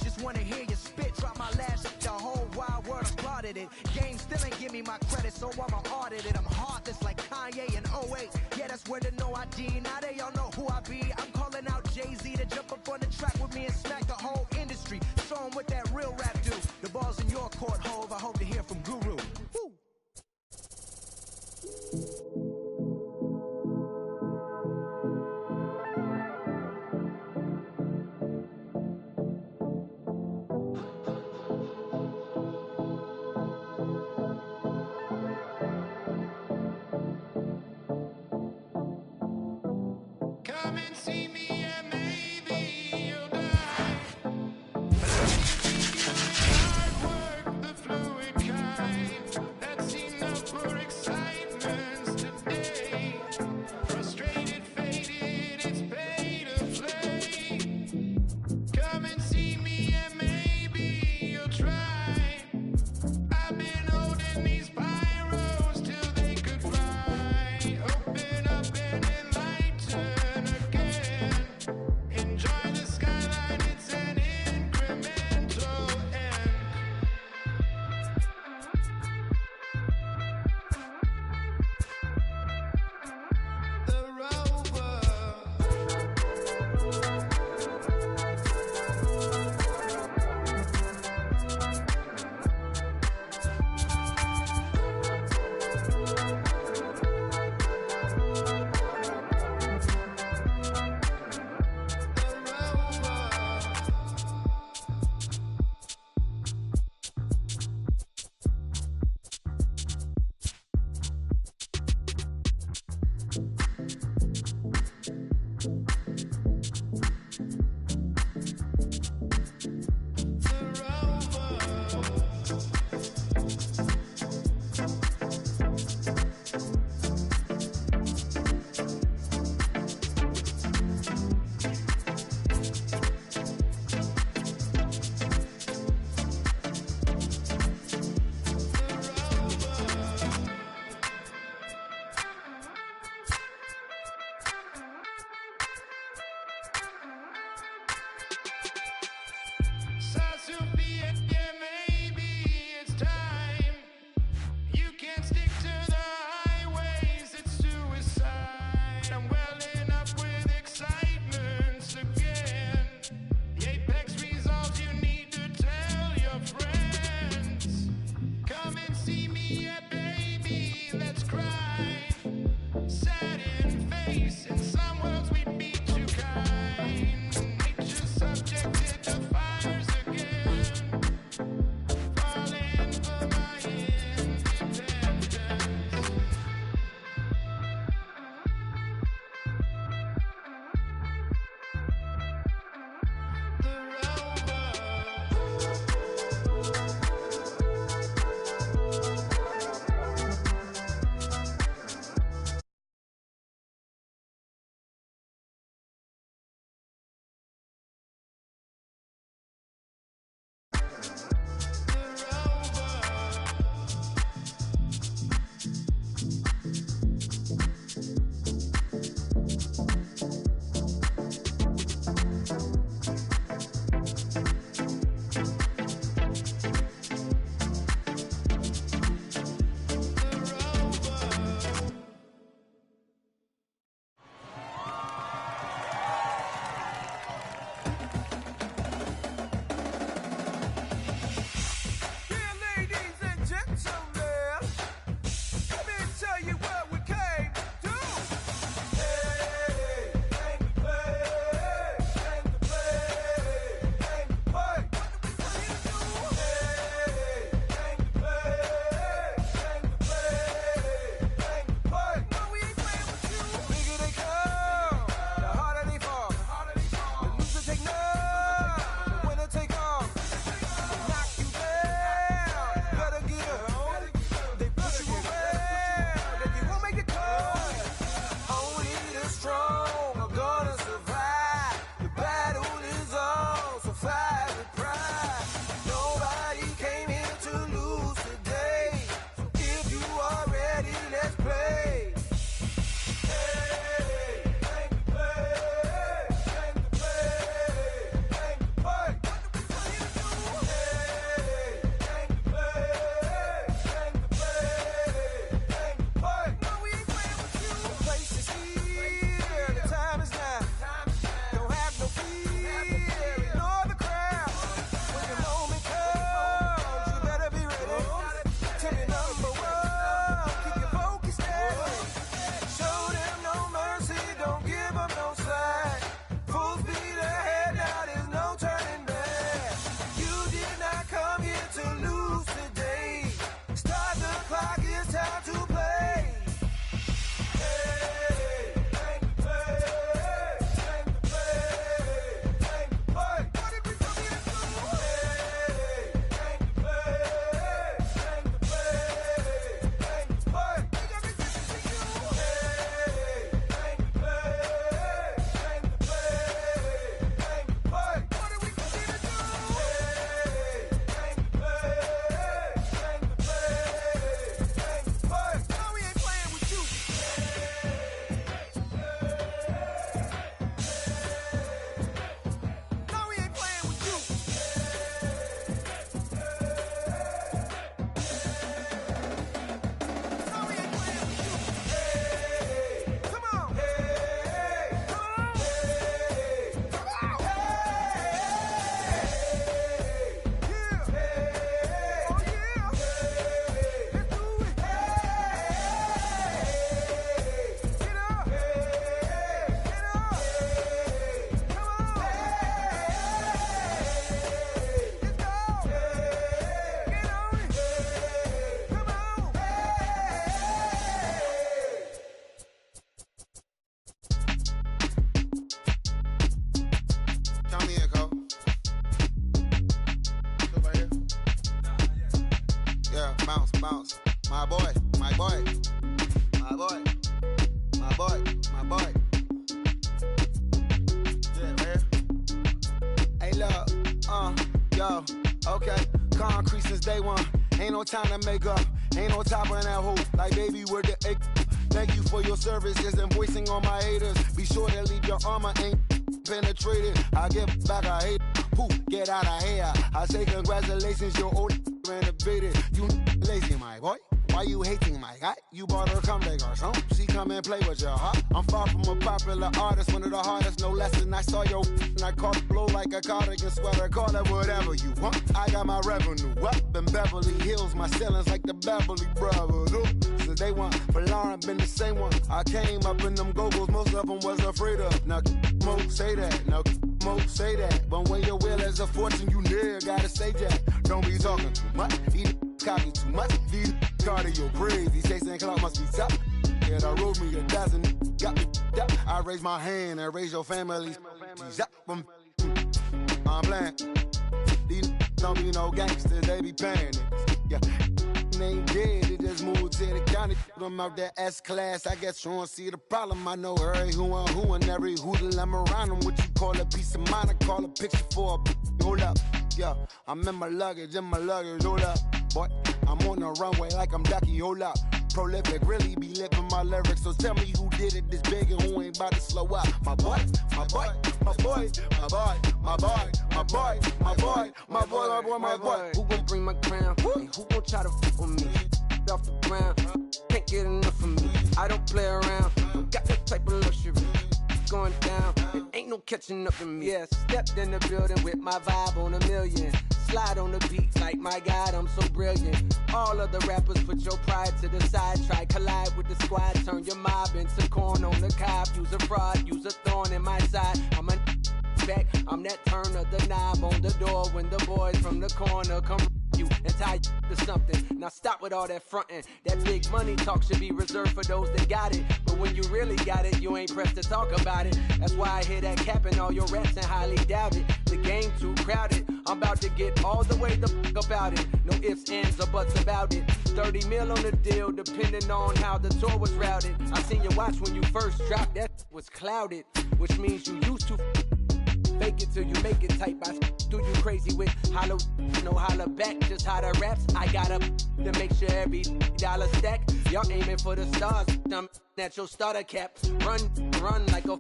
just wanna hear you spit. Drop my last shit, the whole wild world applauded it. Game still ain't give me my credit, so I'ma audit it. I'm heartless like Kanye in 08. Yeah, that's where the no ID. Now they all know who I be. I'm calling out Jay-Z to jump up on the track with me and smack the whole industry. Show 'em what that real rap do. The ball's in your court, Hove. I hope to hear from Guru. Woo! Come and see me and maybe you'll die. Hard work, the fluid kind. That's enough for excitement today. Frustrated, faded, it's pay to play. Come and see me and maybe you'll try. I've been holding these pyros till they could fly. Open up and enlighten again. bounce, bounce. My boy, my boy, my boy, my boy, my boy. Yeah, man. Hey, look, yo, okay. Concrete since day one. Ain't no time to make up. Ain't no top on that hoe. Like, baby, where the egg? Thank you for your services and voicing on my haters. Be sure to leave your armor ain't penetrated. I give back a hate. Poof, get out of here. I say congratulations, your old renovated. You lazy, my boy. Why you hating my guy? You bought her come back or something. She come and play with your heart. I'm far from a popular artist, one of the hardest, no less than I saw your and I caught it blow like a cardigan sweater. Call it whatever you want. I got my revenue up in Beverly Hills. My ceilings like the Beverly Brothers. Since day one, for Lauren been the same one. I came up in them go-go's, most of them was afraid of. Now, Mo say that. Now, Mo say that. But when your will is a fortune, you never gotta say that. Don't be talking too much. These copy too much. These cardio crazy. Chasing clout must be tough. Yeah, I wrote me a dozen. Got me up. I raise my hand and raise your family. I'm playing. These don't be no gangsters. They be paying it. Yeah. They ain't dead. They just moved to the county. Them out there S-class. I guess you don't see the problem. I know every who and every hoodle I'm around them. What you call a piece of mind? I call a picture for a hold up. Yeah, I'm in my luggage, hold up. Boy, I'm on the runway like I'm Ducky, hold up. Prolific, really be living my lyrics. So tell me who did it this big and who ain't about to slow up. My boy, my boy, my boy, my boy, my boy, my boy, my boy, my boy, my boy, my boy. Who gon' bring my crown? And who gon' try to fuck with me? Off the ground, can't get enough of me. I don't play around, got that type of luxury. Going down, and ain't no catching up in me. Yeah, stepped in the building with my vibe on a million. Slide on the beat like my God, I'm so brilliant. All of the rappers put your pride to the side. Try collide with the squad, turn your mob into corn on the cob. Use a fraud, use a thorn in my side. I'm a back, I'm that turn of the knob on the door when the boys from the corner come you and tie you to something. Now stop with all that frontin'. That big money talk should be reserved for those that got it. But when you really got it, you ain't pressed to talk about it. That's why I hear that cap in all your raps and highly doubt it. The game too crowded. I'm about to get all the way the fuck about it. No ifs, ands, or buts about it. 30 mil on the deal, depending on how the tour was routed. I seen your watch when you first dropped, that was clouded. Which means you used to fake it till you make it type. I do you crazy with hollow, no holler back. Just how the raps, I got up to make sure every dollar stack. Y'all aiming for the stars, I'm at your starter cap. Run like a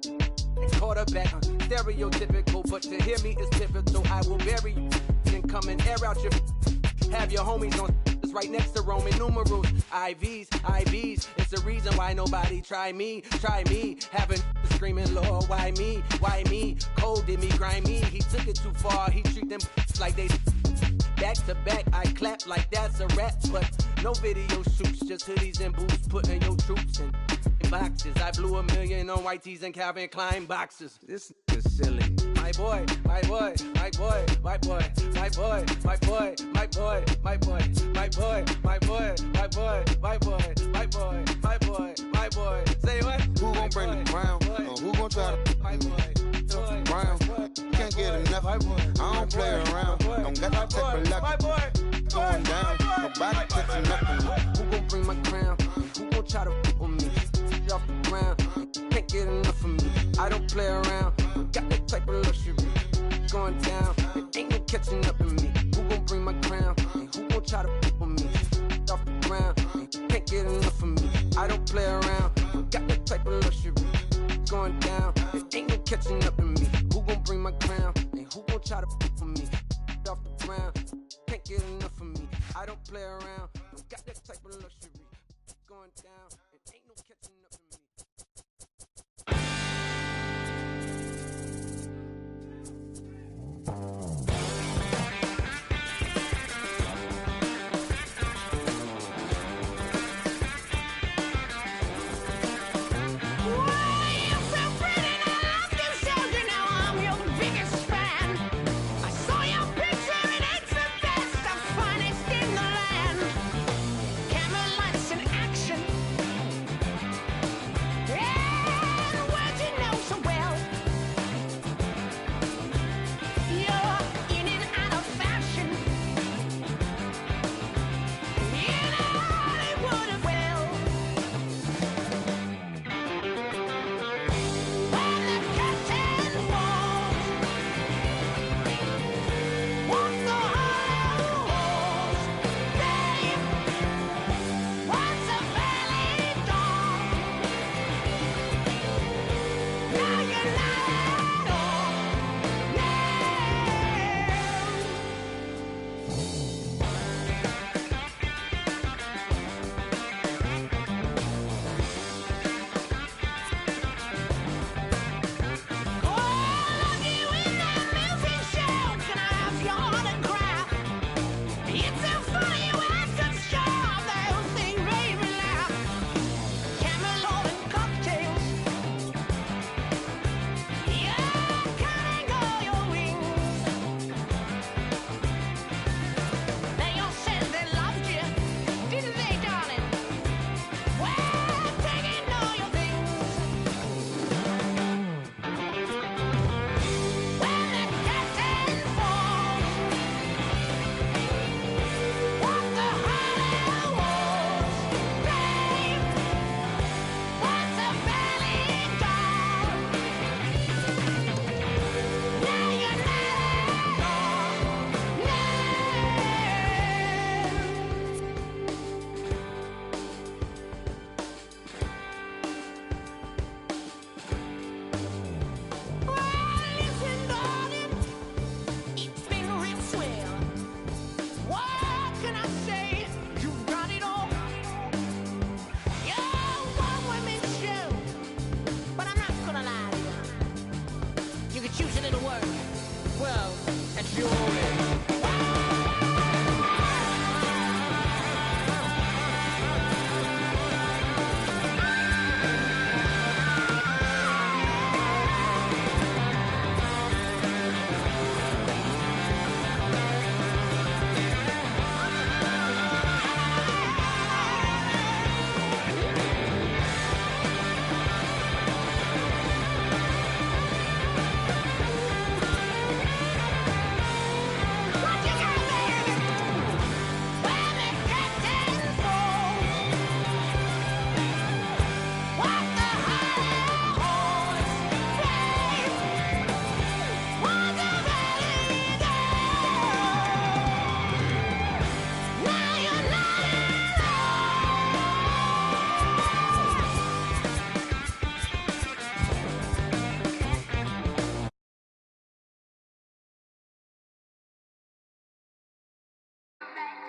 quarterback. Stereotypical, but to hear me is typical. I will bury you and come and air out your. Have your homies on right next to Roman numerals. IVs, it's the reason why nobody try me. Having screaming, Lord, why me? Cold did me, grimy. He took it too far, he treat them like they back to back. I clap like that's a rap, but no video shoots, just hoodies and boots, putting your troops in boxes. I blew $1 million on white tees and Calvin Klein boxes. This is silly. My boy, my boy, my boy, my boy, my boy, my boy, my boy, my boy, my boy, my boy, my boy, my boy, my boy, my boy, my boy. Say what? Who gon' bring the crown? Who gon' try to my boy, round? Can't get enough. I don't play around. Don't got that type of luck. Going down. Nobody touching nothing. Who gon' bring my crown? Who gon' try to fuck with me? Off the ground, can't get enough of me. I don't play around, got that type of luxury. Going down, and ain't no catching up in me. Who gon' bring my crown? And who gon' try to fuck with me? Off the ground, can't get enough of me. I don't play around, got that type of luxury. Going down, and ain't no catching up in me. Who gon' bring my crown? And who gon' try to fuck with me? Off the ground, can't get enough of me. I don't play around, got that type of luxury. Going down, and ain't no catching up in me.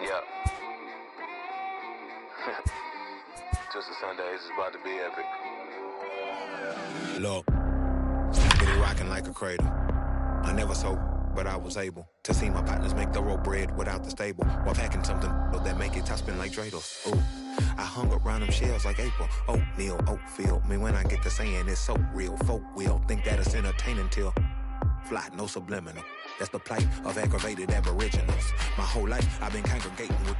Yeah. Twisted Sundays is about to be epic. Look, get it rocking like a cradle. I never sold, but I was able to see my partners make thorough bread without the stable, while packing something that make it top spin like dreidels. Ooh, I hung around them shells like April. Oatmeal, Oatfield. Me when I get to saying it's so real. Folk will think that it's entertaining till fly, no subliminal. That's the plight of aggravated aboriginals. My whole life I've been congregating with.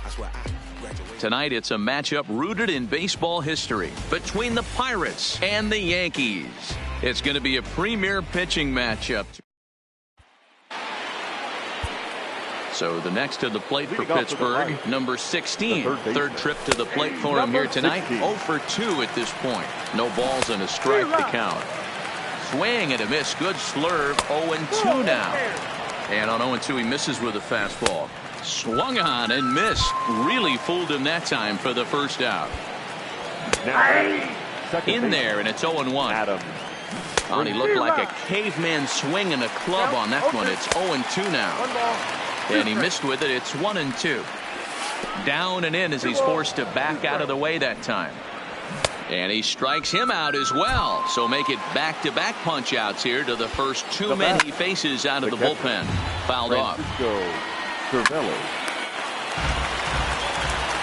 I swear I graduated. Tonight it's a matchup rooted in baseball history between the Pirates and the Yankees. It's going to be a premier pitching matchup. So the next to the plate for Pittsburgh, number 16. Third trip to the plate for him here tonight. 0 for 2 at this point. No balls and a strike to count. Swing and a miss. Good slurve. 0-2 now. And on 0-2 he misses with a fastball. Swung on and missed. Really fooled him that time for the first out. In there, and it's 0-1. Adam. And he looked like a caveman swinging a club on that one. It's 0-2 now. And he missed with it. It's 1-2. Down and in as he's forced to back out of the way that time. And he strikes him out as well. So make it back-to-back punch-outs here to the first two men he faces out of the bullpen. Fouled off.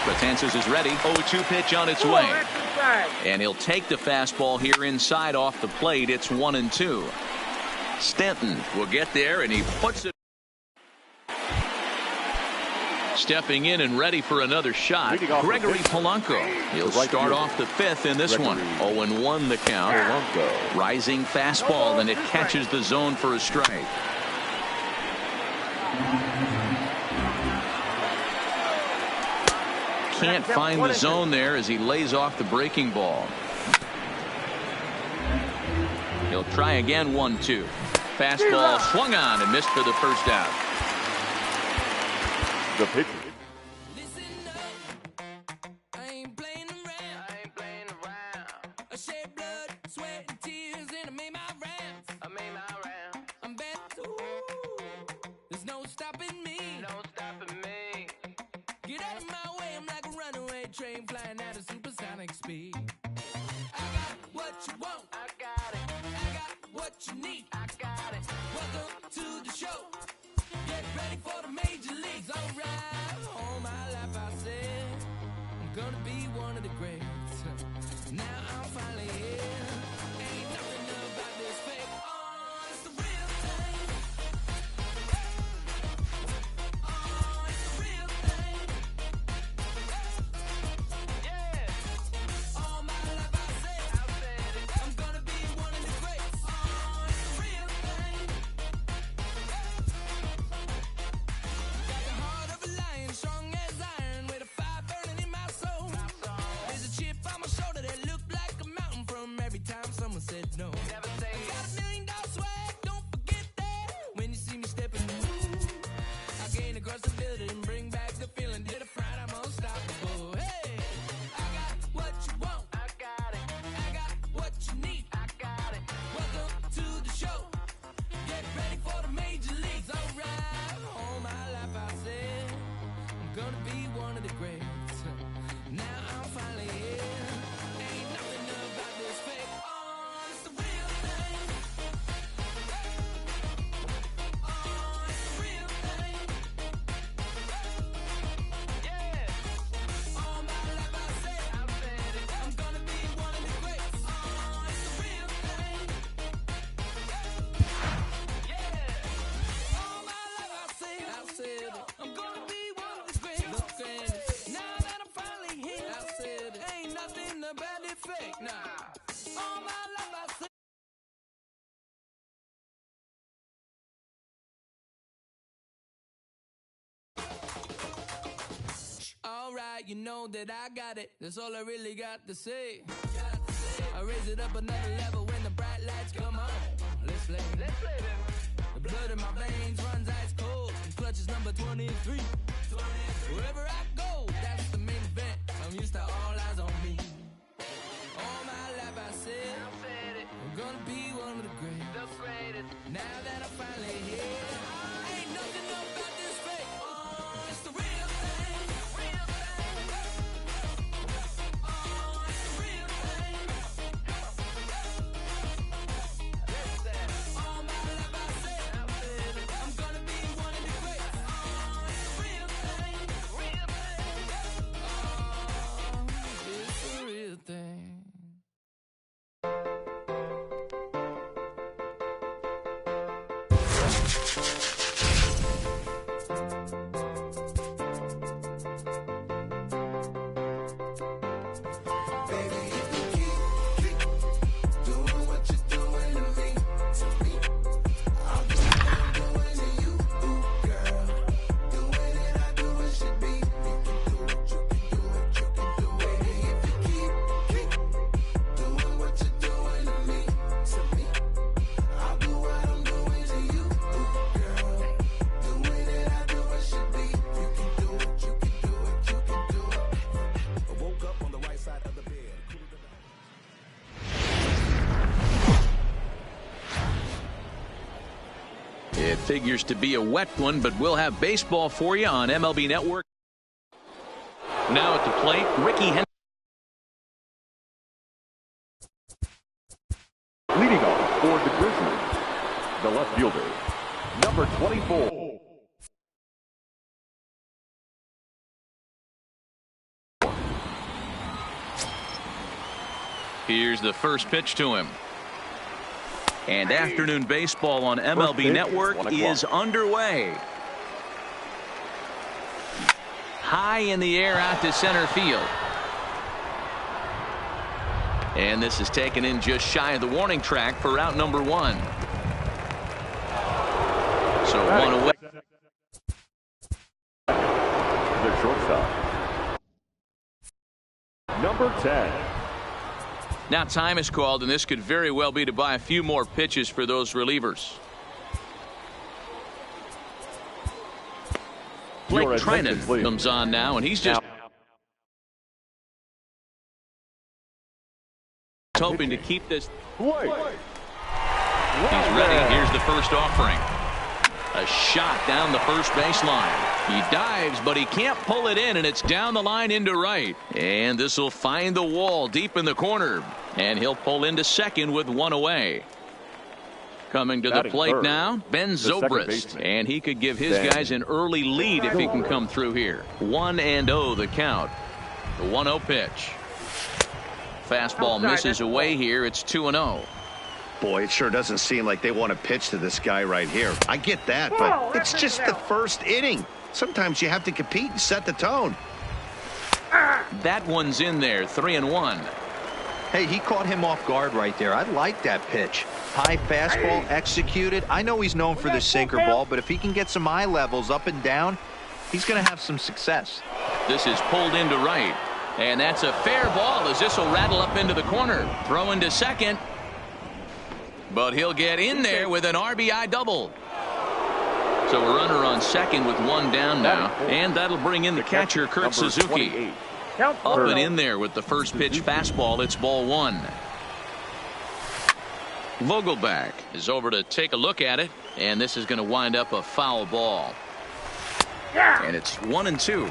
Betances is ready. 0-2 pitch on its way. And he'll take the fastball here inside off the plate. It's 1-2. Stanton will get there, and he puts it. Stepping in and ready for another shot, Gregory Polanco. He'll start off the fifth in this one. 0-1 the count. Rising fastball, and it catches the zone for a strike. Can't find the zone there as he lays off the breaking ball. He'll try again. 1-2. Fastball swung on and missed for the first out. The pitch. Train flying at a supersonic speed. I got what you want. I got it. I got what you need. I got it. Welcome to the show. Get ready for the major leagues. Alright. All my life I said I'm gonna be one of the greats. Now I'm finally here. Ain't nothing about this fake. Oh, it's the real thing. Oh, it's the real thing. Said no. Never say I got $1 million swag, don't forget that. When you see me stepping through, I gain across the building and bring back the feeling. Hit a fright, I'm unstoppable. Hey, I got what you want. I got it. I got what you need. I got it. Welcome to the show. Get ready for the major leagues. Alright. All my life I said I'm gonna be one of the greats. Now I'm finally here. Ain't nothing about this fake. Fake, nah. All my life I said. Alright, you know that I got it. That's all I really got to say. I raise it up another level when the bright lights come on. Let's play. The blood in my veins runs ice cold. Clutches number 23. Wherever I go, that's the main event. I'm used to all eyes on me. All my life I said I'm gonna be one of the greatest. Now that I'm finally here, ain't nothing about this fake. Oh, it's the real. It figures to be a wet one, but we'll have baseball for you on MLB Network. Now at the plate, Ricky Henderson. Leading off for the Grizzlies, the left fielder, number 24. Here's the first pitch to him. And afternoon baseball on MLB Network is underway. High in the air out to center field. And this is taken in just shy of the warning track for out number 1. So one away. The shortstop, number 10. Now time is called, and this could very well be to buy a few more pitches for those relievers. Blake Trinan comes on now, and he's just hoping to keep this. He's ready. Here's the first offering. A shot down the first baseline. He dives, but he can't pull it in, and it's down the line into right. And this will find the wall deep in the corner. And he'll pull into second with one away. Coming to the plate now, Ben Zobrist. And he could give his guys an early lead if he can come through here. 1-0 the count. The 1-0 pitch. Fastball misses away here. It's 2-0. Boy, it sure doesn't seem like they want to pitch to this guy right here. I get that, but it's just the first inning. Sometimes you have to compete and set the tone. That one's in there. 3-1. Hey, he caught him off guard right there. I like that pitch. High fastball executed. I know he's known for the sinker ball, but if he can get some eye levels up and down, he's going to have some success. This is pulled into right. And that's a fair ball as this will rattle up into the corner. Throw into second. But he'll get in there with an RBI double. So a runner on second with one down now. And that'll bring in the catcher, Kurt Suzuki. Up and in there with the first pitch fastball. It's ball 1. Vogelbach is over to take a look at it. And this is going to wind up a foul ball. And it's 1-2.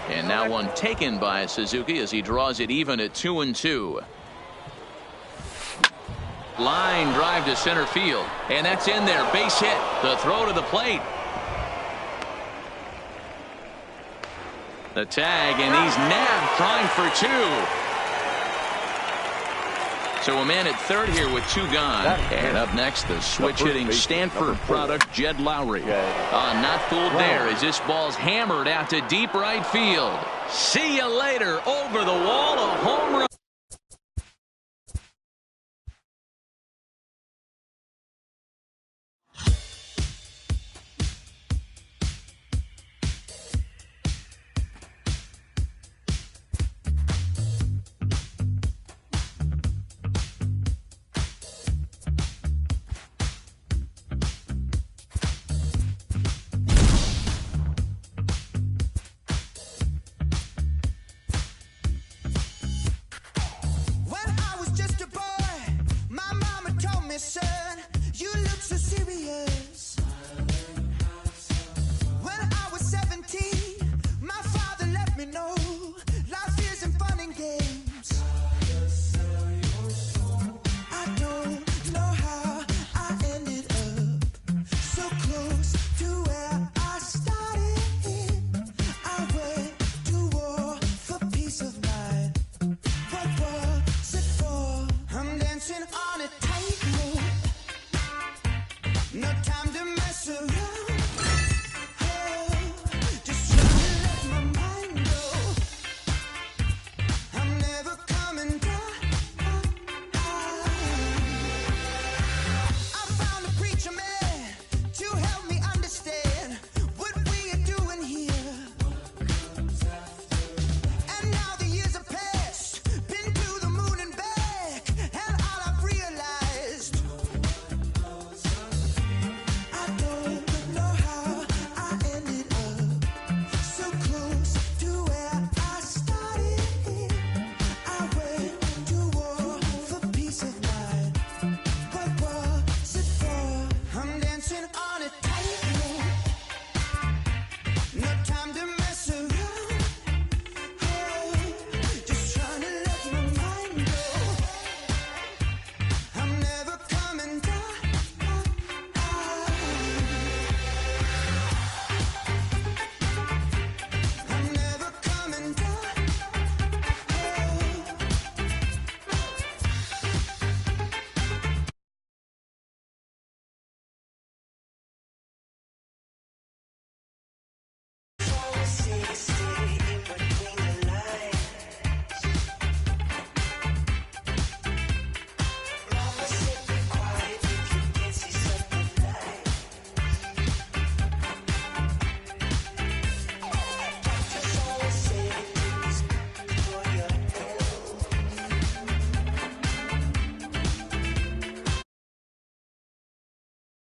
And now one taken by Suzuki as he draws it even at 2-2. Line drive to center field. And that's in there. Base hit. The throw to the plate. The tag, and he's nabbed trying for 2. So a man at third here with 2 gone. And up next, the switch hitting Stanford product, Jed Lowry. Not fooled there as this ball's hammered out to deep right field. See you later. Over the wall, a home run.